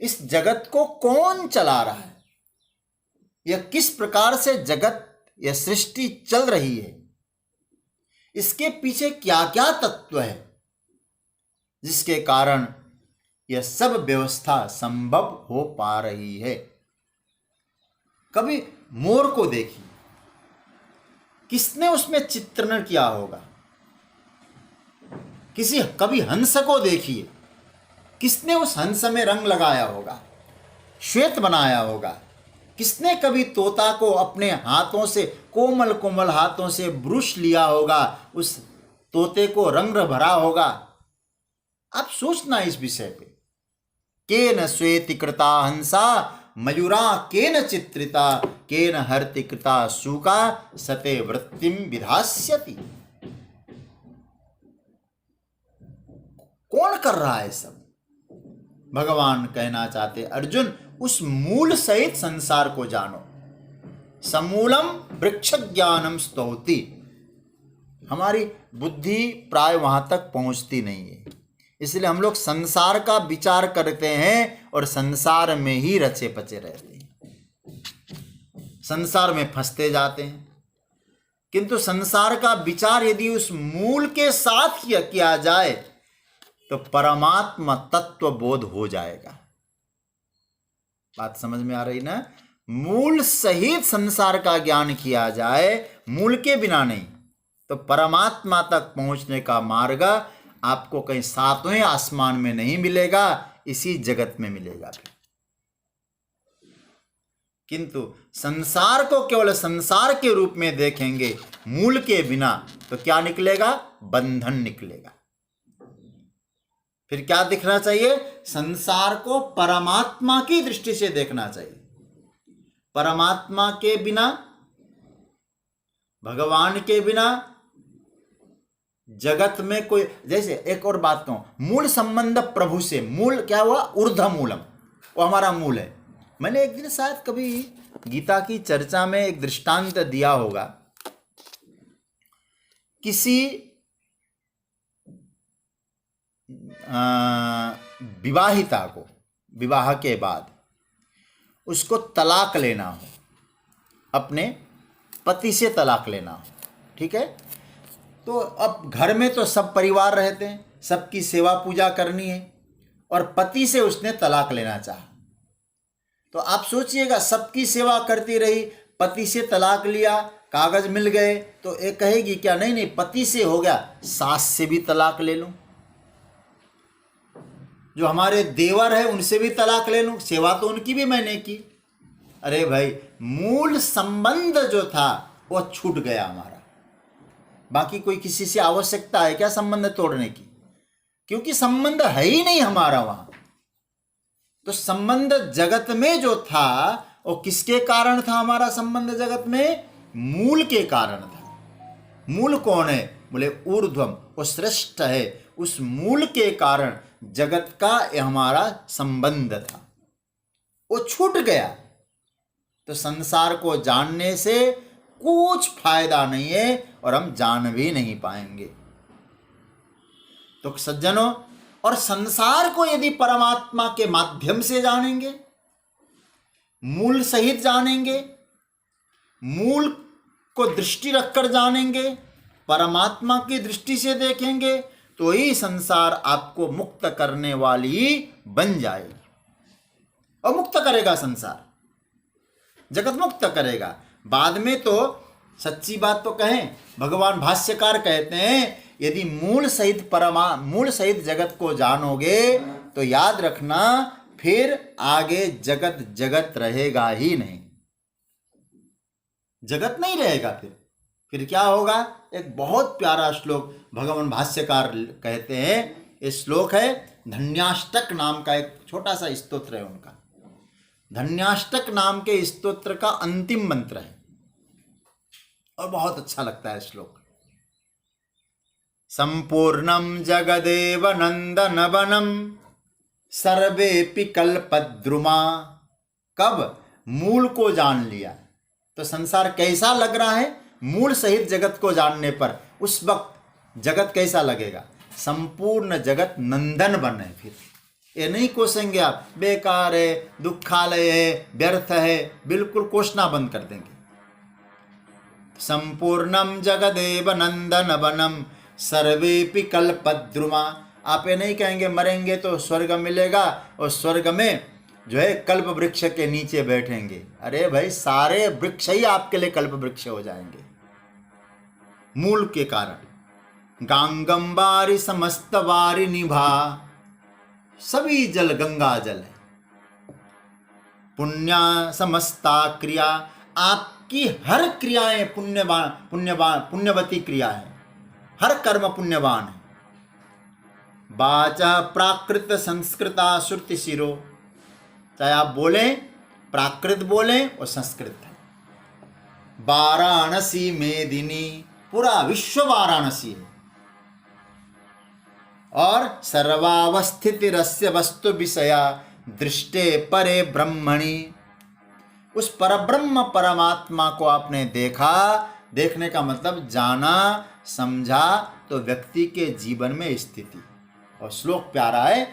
इस जगत को कौन चला रहा है? यह किस प्रकार से जगत, यह सृष्टि चल रही है? इसके पीछे क्या क्या तत्व है जिसके कारण यह सब व्यवस्था संभव हो पा रही है? कभी मोर को देखिए, किसने उसमें चित्रण किया होगा? कभी हंस को देखिए, किसने उस हंस में रंग लगाया होगा, श्वेत बनाया होगा? किसने कभी तोता को अपने हाथों से, कोमल कोमल हाथों से ब्रुश लिया होगा, उस तोते को रंग भरा होगा? आप सोचना इस विषय पे। केन श्वेति कृता हंसा मयूरा केन चित्रिता केन हर्ति कृता शूका सते वृत्तिम विधास्यति। कौन कर रहा है सब? भगवान कहना चाहते, अर्जुन उस मूल सहित संसार को जानो। समूलम वृक्ष ज्ञानम स्तौति। हमारी बुद्धि प्राय वहां तक पहुंचती नहीं है, इसलिए हम लोग संसार का विचार करते हैं और संसार में ही रचे पचे रहते हैं, संसार में फंसते जाते हैं। किंतु संसार का विचार यदि उस मूल के साथ किया जाए तो परमात्मा तत्व बोध हो जाएगा। बात समझ में आ रही ना? मूल सहित संसार का ज्ञान किया जाए, मूल के बिना नहीं, तो परमात्मा तक पहुंचने का मार्ग आपको कहीं सातवें आसमान में नहीं मिलेगा, इसी जगत में मिलेगा। किंतु संसार को केवल संसार के रूप में देखेंगे, मूल के बिना, तो क्या निकलेगा? बंधन निकलेगा। फिर क्या दिखना चाहिए? संसार को परमात्मा की दृष्टि से देखना चाहिए। परमात्मा के बिना, भगवान के बिना जगत में कोई, जैसे एक और बात कहूं, मूल संबंध प्रभु से। मूल क्या हुआ? ऊर्ध्व मूलम, वो हमारा मूल है। मैंने एक दिन शायद कभी गीता की चर्चा में एक दृष्टांत दिया होगा। किसी विवाहिता को विवाह के बाद उसको तलाक लेना हो, अपने पति से तलाक लेना हो, ठीक है? तो अब घर में तो सब परिवार रहते हैं, सबकी सेवा पूजा करनी है, और पति से उसने तलाक लेना चाहा। तो आप सोचिएगा, सबकी सेवा करती रही, पति से तलाक लिया, कागज मिल गए, तो एक कहेगी क्या? नहीं नहीं, पति से हो गया, सास से भी तलाक ले लूं, जो हमारे देवर है उनसे भी तलाक ले लूं, सेवा तो उनकी भी मैंने की। अरे भाई, मूल संबंध जो था वो छूट गया हमारा। बाकी कोई किसी से आवश्यकता है क्या संबंध तोड़ने की? क्योंकि संबंध है ही नहीं हमारा वहां। तो संबंध जगत में जो था वो किसके कारण था? हमारा संबंध जगत में मूल के कारण था। मूल कौन है? बोले ऊर्ध्वम, वो श्रेष्ठ है। उस मूल के कारण जगत का हमारा संबंध था। वो छूट गया तो संसार को जानने से कुछ फायदा नहीं है और हम जान भी नहीं पाएंगे। तो सज्जनों, और संसार को यदि परमात्मा के माध्यम से जानेंगे, मूल सहित जानेंगे, मूल को दृष्टि रखकर जानेंगे, परमात्मा की दृष्टि से देखेंगे, तो ही संसार आपको मुक्त करने वाली बन जाएगी। और मुक्त करेगा संसार, जगत मुक्त करेगा। बाद में तो सच्ची बात तो कहें, भगवान भाष्यकार कहते हैं यदि मूल सहित जगत को जानोगे तो याद रखना फिर आगे जगत जगत रहेगा ही नहीं, जगत नहीं रहेगा। फिर क्या होगा? एक बहुत प्यारा श्लोक भगवान भाष्यकार कहते हैं, ये श्लोक है धन्याष्टक नाम का, एक छोटा सा स्तोत्र है उनका। धन्याष्टक नाम के स्तोत्र का अंतिम मंत्र है और बहुत अच्छा लगता है श्लोक। संपूर्णम जगदेव नंदनवनम सर्वेपि कल्पद्रुमा। कब मूल को जान लिया तो संसार कैसा लग रहा है, मूल सहित जगत को जानने पर उस वक्त जगत कैसा लगेगा? संपूर्ण जगत नंदन बन है। फिर ये नहीं कोसेंगे आप, बेकार है, दुखालय है, व्यर्थ है, बिल्कुल कोसना बंद कर देंगे। संपूर्णम जगदेव नंदन वनम सर्वेपि कल्पद्रुमा। आप ये नहीं कहेंगे मरेंगे तो स्वर्ग मिलेगा और स्वर्ग में जो है कल्प वृक्ष के नीचे बैठेंगे। अरे भाई, सारे वृक्ष ही आपके लिए कल्प वृक्ष हो जाएंगे मूल के कारण। गांगंबारी समस्त वारी निभा, सभी जल गंगा जल है। पुण्या समस्ता क्रिया, आपकी हर क्रियाएं पुण्यवती क्रिया है, हर कर्म पुण्यवान है। वाचा प्राकृत संस्कृता श्रुति शिरो, चाहे आप बोलें, प्राकृत बोलें और संस्कृत है। वाराणसी मेदिनी, पूरा विश्व वाराणसी है। और सर्वावस्थितिरस्य वस्तु विषया दृष्टे परे ब्रह्मणि, उस परब्रह्म परमात्मा को आपने देखा, देखने का मतलब जाना, समझा, तो व्यक्ति के जीवन में स्थिति। और श्लोक प्यारा है,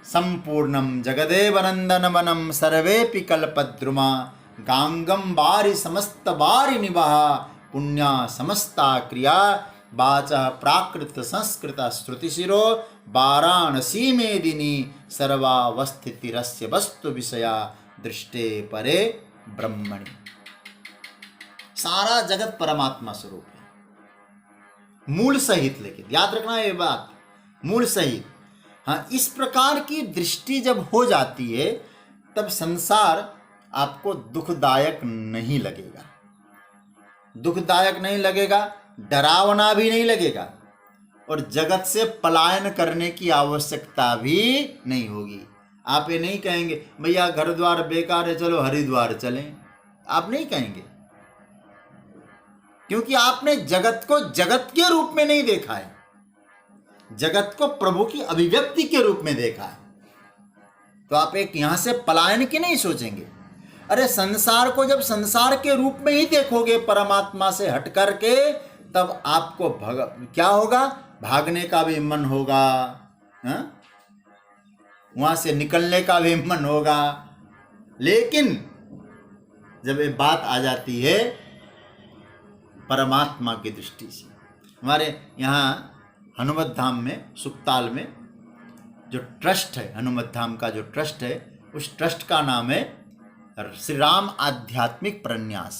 संपूर्णम जगदेव नंदन वनम सर्वेपि कल्पद्रुमा गांगम बारी समस्त बारी निवाह पुण्या समस्ता क्रिया वाचा प्राकृत संस्कृत श्रुतिशिरो वाराणसी मेदिनी सर्वावस्थितिरस्य वस्तु विषया दृष्टे परे ब्रह्मणि। सारा जगत परमात्मा स्वरूप है, मूल सहित। लेकिन याद रखना ये बात, मूल सहित। हाँ, इस प्रकार की दृष्टि जब हो जाती है तब संसार आपको दुखदायक नहीं लगेगा, दुखदायक नहीं लगेगा, डरावना भी नहीं लगेगा, और जगत से पलायन करने की आवश्यकता भी नहीं होगी। आप ये नहीं कहेंगे भैया घर द्वार बेकार है, चलो हरिद्वार चलें, आप नहीं कहेंगे, क्योंकि आपने जगत को जगत के रूप में नहीं देखा है, जगत को प्रभु की अभिव्यक्ति के रूप में देखा है। तो आप एक यहां से पलायन की नहीं सोचेंगे। अरे संसार को जब संसार के रूप में ही देखोगे परमात्मा से हट करके, तब आपको क्या होगा? भागने का भी मन होगा, वहां से निकलने का भी मन होगा। लेकिन जब ये बात आ जाती है परमात्मा की दृष्टि से, हमारे यहाँ हनुमत धाम में सुकताल में जो ट्रस्ट है, हनुमत धाम का जो ट्रस्ट है, उस ट्रस्ट का नाम है श्री राम आध्यात्मिक प्रन्यास।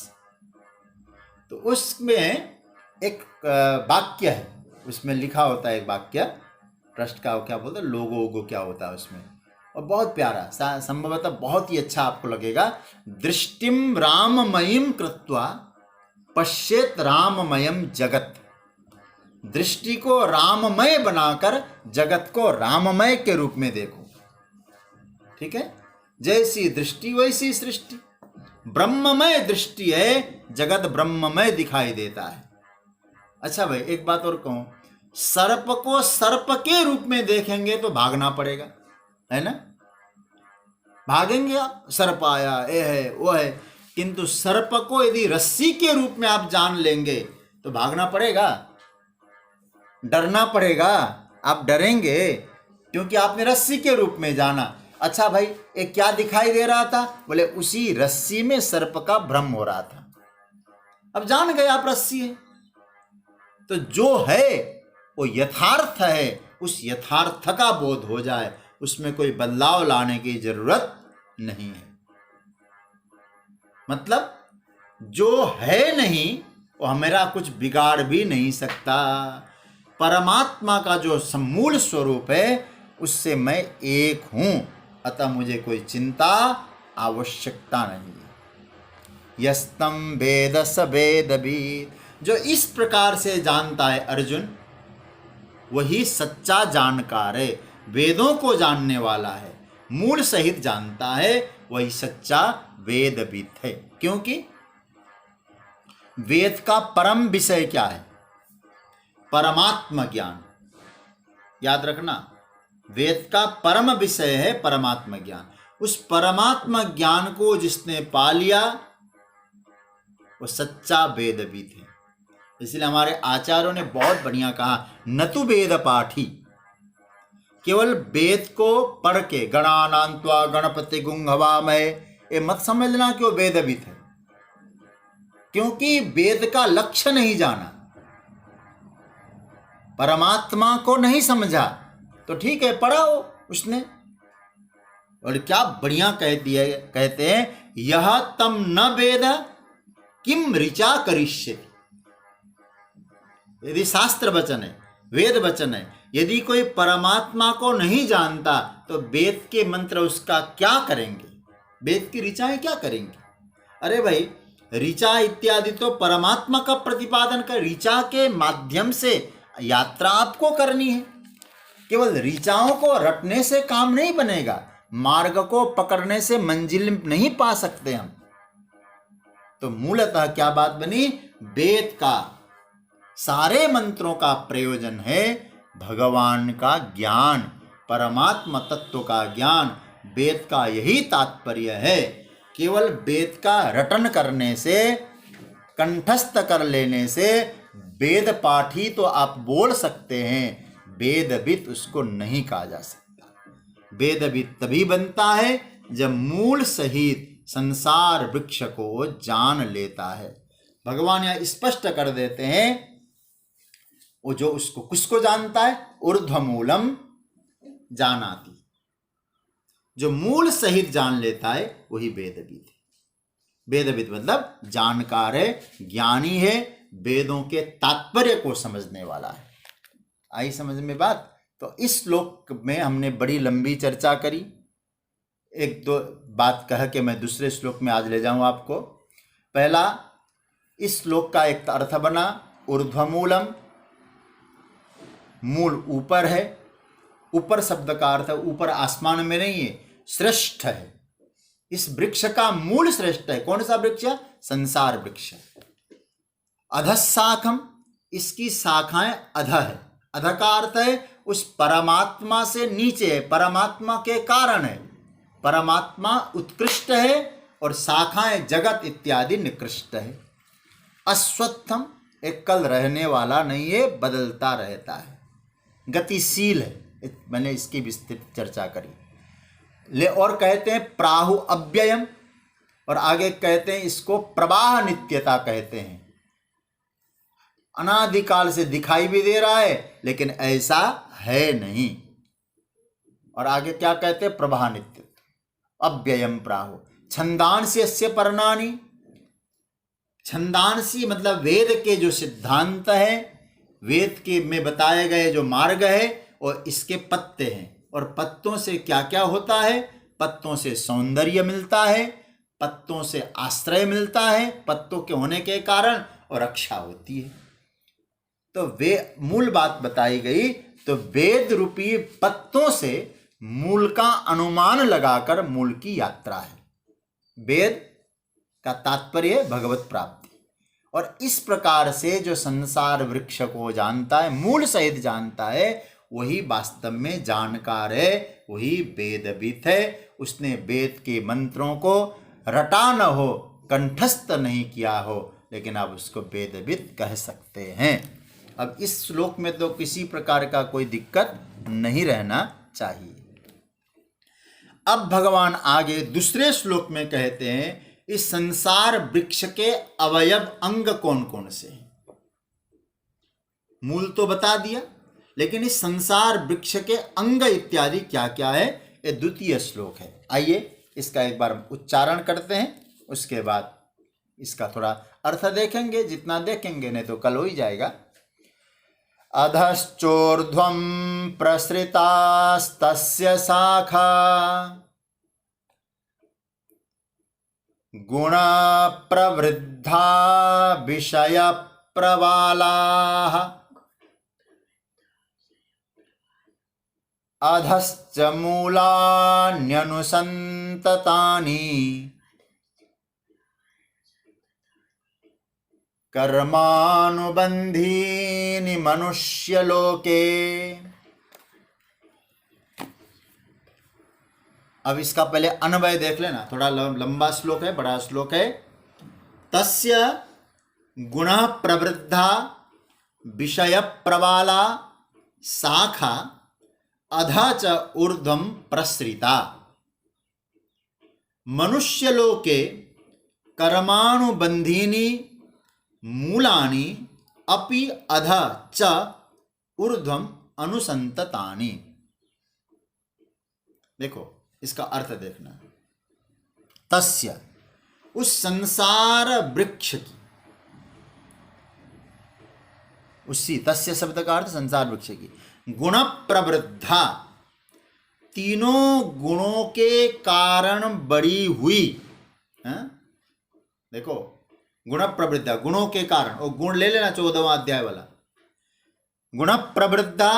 तो उसमें एक वाक्य है, उसमें लिखा होता है एक वाक्य, ट्रस्ट का क्या बोलते हैं, लोगो क्या होता है उसमें, और बहुत प्यारा, संभवतः बहुत ही अच्छा आपको लगेगा। दृष्टिम राममयीम कृत्वा पश्येत राममयम जगत। दृष्टि को राममय बनाकर जगत को राममय के रूप में देखो। ठीक है, जैसी दृष्टि वैसी सृष्टि। ब्रह्ममय दृष्टि है, जगत ब्रह्ममय दिखाई देता है। अच्छा भाई, एक बात और कहूं, सर्प को सर्प के रूप में देखेंगे तो भागना पड़ेगा, है ना? भागेंगे आप, सर्प आया, ये है वो है। किंतु सर्प को यदि रस्सी के रूप में आप जान लेंगे तो भागना पड़ेगा, डरना पड़ेगा। आप डरेंगे क्योंकि आपने रस्सी के रूप में जाना। अच्छा भाई, ये क्या दिखाई दे रहा था? बोले उसी रस्सी में सर्प का भ्रम हो रहा था। अब जान गए आप रस्सी है, तो जो है वो यथार्थ है, उस यथार्थ का बोध हो जाए, उसमें कोई बदलाव लाने की जरूरत नहीं है। मतलब जो है नहीं वो हमारा कुछ बिगाड़ भी नहीं सकता। परमात्मा का जो समूल स्वरूप है उससे मैं एक हूं, अतः मुझे कोई चिंता आवश्यकता नहीं है। यस्तम वेद स वेदविद, जो इस प्रकार से जानता है अर्जुन, वही सच्चा जानकार है, वेदों को जानने वाला है, मूल सहित जानता है, वही सच्चा वेदविद है। क्योंकि वेद का परम विषय क्या है? परमात्मा ज्ञान। याद रखना, वेद का परम विषय है परमात्मा ज्ञान। उस परमात्मा ज्ञान को जिसने पा लिया वो सच्चा वेदविद है। इसलिए हमारे आचार्यों ने बहुत बढ़िया कहा, न तु वेद पाठी, केवल वेद को पढ़ के गणानान्त्वा गणपति गुंहवामहे ये मत समझना कि वो वेदविद है, क्योंकि वेद का लक्ष्य नहीं जाना, परमात्मा को नहीं समझा। तो ठीक है, पढ़ा हो उसने, और क्या बढ़िया कह दिया, कहते हैं यह तम न वेद किम ऋचा करिष्यति। यदि शास्त्र वचन है, वेद वचन है, यदि कोई परमात्मा को नहीं जानता तो वेद के मंत्र उसका क्या करेंगे, वेद की ऋचाएं क्या करेंगे? अरे भाई, ऋचा इत्यादि तो परमात्मा का प्रतिपादन कर, ऋचा के माध्यम से यात्रा आपको करनी है। केवल ऋचाओं को रटने से काम नहीं बनेगा, मार्ग को पकड़ने से मंजिल नहीं पा सकते हम। तो मूलतः क्या बात बनी? वेद का सारे मंत्रों का प्रयोजन है भगवान का ज्ञान, परमात्मा तत्व का ज्ञान। वेद का यही तात्पर्य है। केवल वेद का रटन करने से, कंठस्थ कर लेने से वेद पाठी तो आप बोल सकते हैं, वेदविद उसको नहीं कहा जा सकता। वेदविद तभी बनता है जब मूल सहित संसार वृक्ष को जान लेता है। भगवान यहाँ स्पष्ट कर देते हैं, वो जो उसको किसको जानता है? ऊर्ध्वमूलम जानाति, जो मूल सहित जान लेता है वही वेदविद है। वेदविद मतलब जानकार है, ज्ञानी है, वेदों के तात्पर्य को समझने वाला है। आई समझ में बात? तो इस श्लोक में हमने बड़ी लंबी चर्चा करी। एक दो बात कह के मैं दूसरे श्लोक में आज ले जाऊं आपको। पहला, इस श्लोक का एक अर्थ बना ऊर्ध्वमूलम, मूल ऊपर है। ऊपर शब्द का अर्थ ऊपर आसमान में नहीं है, श्रेष्ठ है। इस वृक्ष का मूल श्रेष्ठ है। कौन सा वृक्ष? संसार वृक्ष। अधशाखम, इसकी शाखाएं अध है। अध का अर्थ है उस परमात्मा से नीचे है, परमात्मा के कारण है। परमात्मा उत्कृष्ट है और शाखाएं जगत इत्यादि निकृष्ट है। अश्वत्थम, एक कल रहने वाला नहीं है, बदलता रहता है, गतिशील है। मैंने इसकी विस्तृत चर्चा करी। ले और कहते हैं प्राहु अव्ययम, और आगे कहते हैं इसको प्रवाह नित्यता कहते हैं। अनादिकाल से दिखाई भी दे रहा है लेकिन ऐसा है नहीं। और आगे क्या कहते हैं? प्रवाह नित्य अव्ययम प्राहु। छंदांसी अस्य पर्णानि, छंदांसी मतलब वेद के जो सिद्धांत है, वेद के में बताए गए जो मार्ग है, और इसके पत्ते हैं। और पत्तों से क्या क्या होता है? पत्तों से सौंदर्य मिलता है, पत्तों से आश्रय मिलता है, पत्तों के होने के कारण, और रक्षा होती है। तो वे मूल बात बताई गई। तो वेद रूपी पत्तों से मूल का अनुमान लगाकर मूल की यात्रा है। वेद का तात्पर्य भगवत प्राप्ति। और इस प्रकार से जो संसार वृक्ष को जानता है, मूल सहित जानता है, वही वास्तव में जानकार है, वही वेदविद है। उसने वेद के मंत्रों को रटा न हो, कंठस्थ नहीं किया हो, लेकिन आप उसको वेदविद कह सकते हैं। अब इस श्लोक में तो किसी प्रकार का कोई दिक्कत नहीं रहना चाहिए। अब भगवान आगे दूसरे श्लोक में कहते हैं इस संसार वृक्ष के अवयव अंग कौन कौन से हैं। मूल तो बता दिया, लेकिन इस संसार वृक्ष के अंग इत्यादि क्या क्या है, ये द्वितीय श्लोक है। आइए इसका एक बार उच्चारण करते हैं, उसके बाद इसका थोड़ा अर्थ देखेंगे। जितना देखेंगे नहीं तो कल हो ही जाएगा। अधश्चोर्ध्वं प्रसृतास्तस्य शाखा गुण प्रवृद्धा विषय प्रवालाः अधश्च मूलान्यनुसन्ततानि कर्मानुबन्धीनि मनुष्यलोके। अब इसका पहले अन्वय देख लेना, थोड़ा लंबा श्लोक है, बड़ा श्लोक है। तस्य गुणः प्रवृद्धा विषय प्रवाला शाखा अधा च ऊर्ध्वं प्रसृता मनुष्यलोके कर्मानुबंधीनि मूलानि अपि अधा च ऊर्ध्वं अनुसंततानि। देखो इसका अर्थ देखना। तस्य, उस संसार वृक्ष की, उसी तस्य शब्द का अर्थ संसार वृक्ष की, गुण प्रवृद्धा, तीनों गुणों के कारण बड़ी हुई। देखो गुण प्रवृद्धा, गुणों के कारण, और गुण ले लेना 14वां अध्याय वाला। गुण प्रवृद्धा,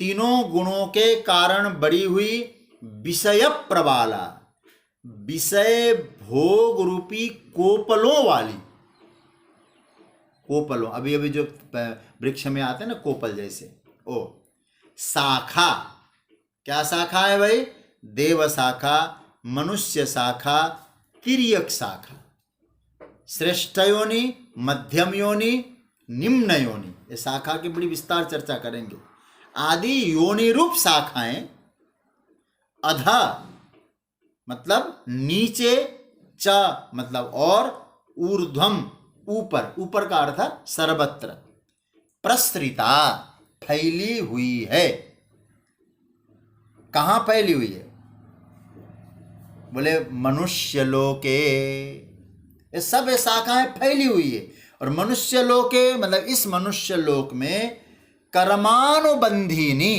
तीनों गुणों के कारण बड़ी हुई, विषय प्रवाला, विषय भोग रूपी कोपलों वाली। कोपलों, अभी अभी जो वृक्ष में आते हैं ना कोपल जैसे, ओ शाखा, क्या शाखा है भाई? देव शाखा, मनुष्य शाखा, तिर्यक शाखा, श्रेष्ठ योनि, मध्यम योनि, निम्न योनि। ये शाखा की बड़ी विस्तार चर्चा करेंगे। आदि योनि रूप शाखाएं, अधा मतलब नीचे, च मतलब और, ऊर्ध्वम ऊपर, ऊपर का अर्थ सर्वत्र, प्रसृता फैली हुई है। कहां फैली हुई है? बोले मनुष्य लोके, ये सब शाखाएं फैली हुई है। और मनुष्य लोके मतलब इस मनुष्य लोक में कर्मानुबंधीनी,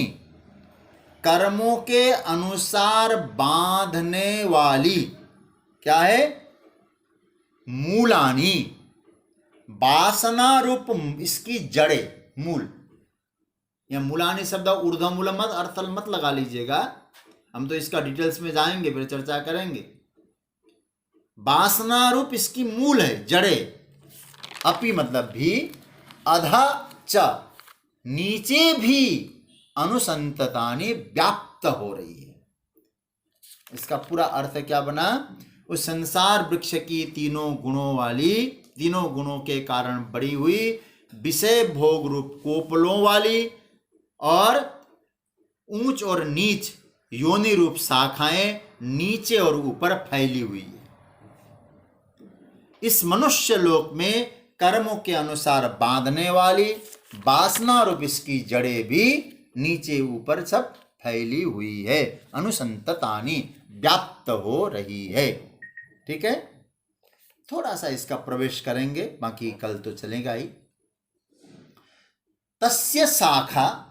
कर्मों के अनुसार बांधने वाली, क्या है? मूलानी, वासना रूप इसकी जड़े, मूल। यह मूलानी शब्द ऊर्ध्वमूल मत अर्थ मत लगा लीजिएगा, हम तो इसका डिटेल्स में जाएंगे, फिर चर्चा करेंगे। वासना रूप इसकी मूल है, जड़े। अपि मतलब भी, अधा च नीचे भी, अनुसंततानि व्याप्त हो रही है। इसका पूरा अर्थ क्या बना? उस संसार वृक्ष की तीनों गुणों वाली, तीनों गुणों के कारण बड़ी हुई, विषय भोग रूप कोपलों वाली, और ऊंच और नीच योनि रूप शाखाएं नीचे और ऊपर फैली हुई है। इस मनुष्य लोक में कर्मों के अनुसार बांधने वाली वासना रूप इसकी जड़ें भी नीचे ऊपर सब फैली हुई है, अनुसंततानी व्याप्त हो रही है। ठीक है, थोड़ा सा इसका प्रवेश करेंगे, बाकी कल तो चलेगा ही। तस्य शाखा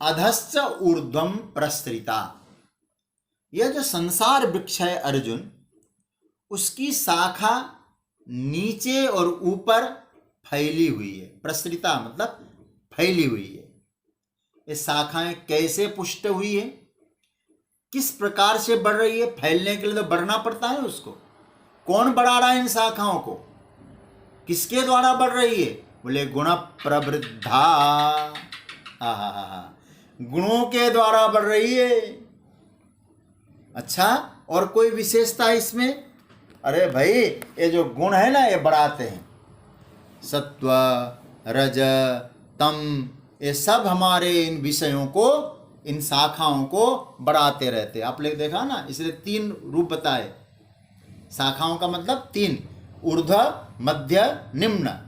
अधश्च ऊर्ध्वं प्रसृता, यह जो संसार वृक्ष है अर्जुन, उसकी शाखा नीचे और ऊपर फैली हुई है। प्रसृता मतलब फैली हुई है। ये शाखाएं कैसे पुष्ट हुई है, किस प्रकार से बढ़ रही है? फैलने के लिए तो बढ़ना पड़ता है उसको। कौन बढ़ा रहा है इन शाखाओं को? किसके द्वारा बढ़ रही है? बोले गुण प्रवृद्धा, गुणों के द्वारा बढ़ रही है। अच्छा, और कोई विशेषता इसमें? अरे भाई, ये जो गुण है ना, ये बढ़ाते हैं। सत्व, रज, तम, ये सब हमारे इन विषयों को, इन शाखाओं को बढ़ाते रहते। आप लोग देखा ना, इसलिए 3 रूप बताए। शाखाओं का मतलब 3, ऊर्ध्व, मध्य, निम्न।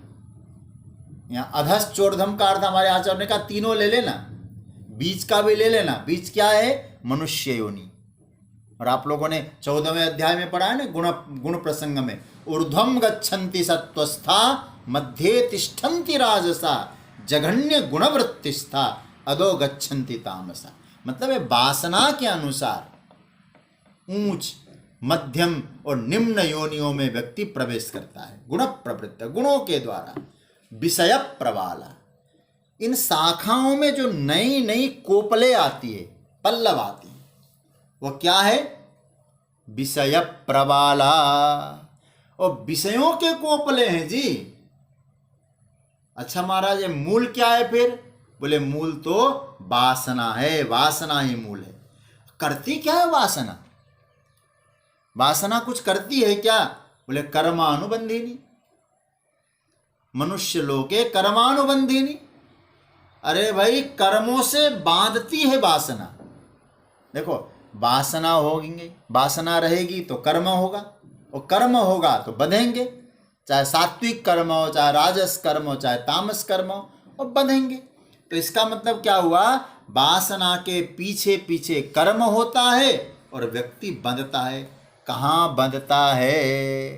यहाँ अधश्चोर्धम का अर्थ हमारे आचार्य ने कहा तीनों ले लेना, बीच का भी ले लेना। बीच क्या है? मनुष्य योनि। और आप लोगों ने 14वें अध्याय में पढ़ा है ना, गुण प्रसंग में, ऊर्ध्वम गच्छन्ति सत्वस्था, मध्ये तिष्ठन्ति राजसा, जघन्य गुणवृत्तिस्था, अधो गच्छन्ति तामसा। मतलब ये वासना के अनुसार ऊंच, मध्यम और निम्न योनियों में व्यक्ति प्रवेश करता है। गुण प्रवृत्त, गुणों के द्वारा। विषय प्रवाला, इन शाखाओं में जो नई नई कोपले आती है, पल्लव आती है, वो क्या है? विषय प्रवाला। और विषयों के कोपले हैं जी। अच्छा महाराज, ये मूल क्या है फिर? बोले मूल तो वासना है, वासना ही मूल है। करती क्या है वासना? वासना कुछ करती है क्या? बोले कर्मानुबंधिनी, मनुष्य लोके कर्मानुबंधिनी। अरे भाई, कर्मों से बांधती है वासना। देखो, वासना होगी, वासना रहेगी तो कर्म होगा, और कर्म होगा तो बंधेंगे। चाहे सात्विक कर्म हो, चाहे राजस कर्म हो, चाहे तामस कर्म हो, और बंधेंगे। तो इसका मतलब क्या हुआ? वासना के पीछे पीछे कर्म होता है और व्यक्ति बंधता है। कहाँ बंधता है?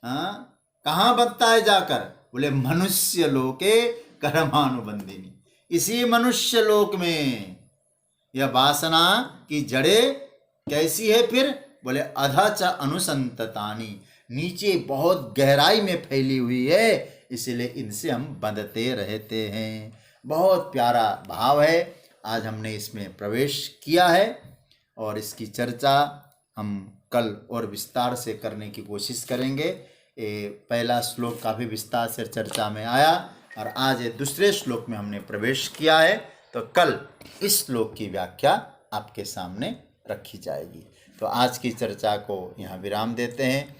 हाँ, कहाँ बंधता है जाकर? बोले मनुष्य लोके कर्मानुबंधिनी। इसी मनुष्य लोक में यह वासना की जड़ें कैसी है फिर? बोले अधा च अनुसंततानी, नीचे बहुत गहराई में फैली हुई है, इसलिए इनसे हम बंधते रहते हैं। बहुत प्यारा भाव है। आज हमने इसमें प्रवेश किया है और इसकी चर्चा हम कल और विस्तार से करने की कोशिश करेंगे। ये पहला श्लोक काफ़ी विस्तार से चर्चा में आया और आज ये दूसरे श्लोक में हमने प्रवेश किया है, तो कल इस श्लोक की व्याख्या आपके सामने रखी जाएगी। तो आज की चर्चा को यहाँ विराम देते हैं।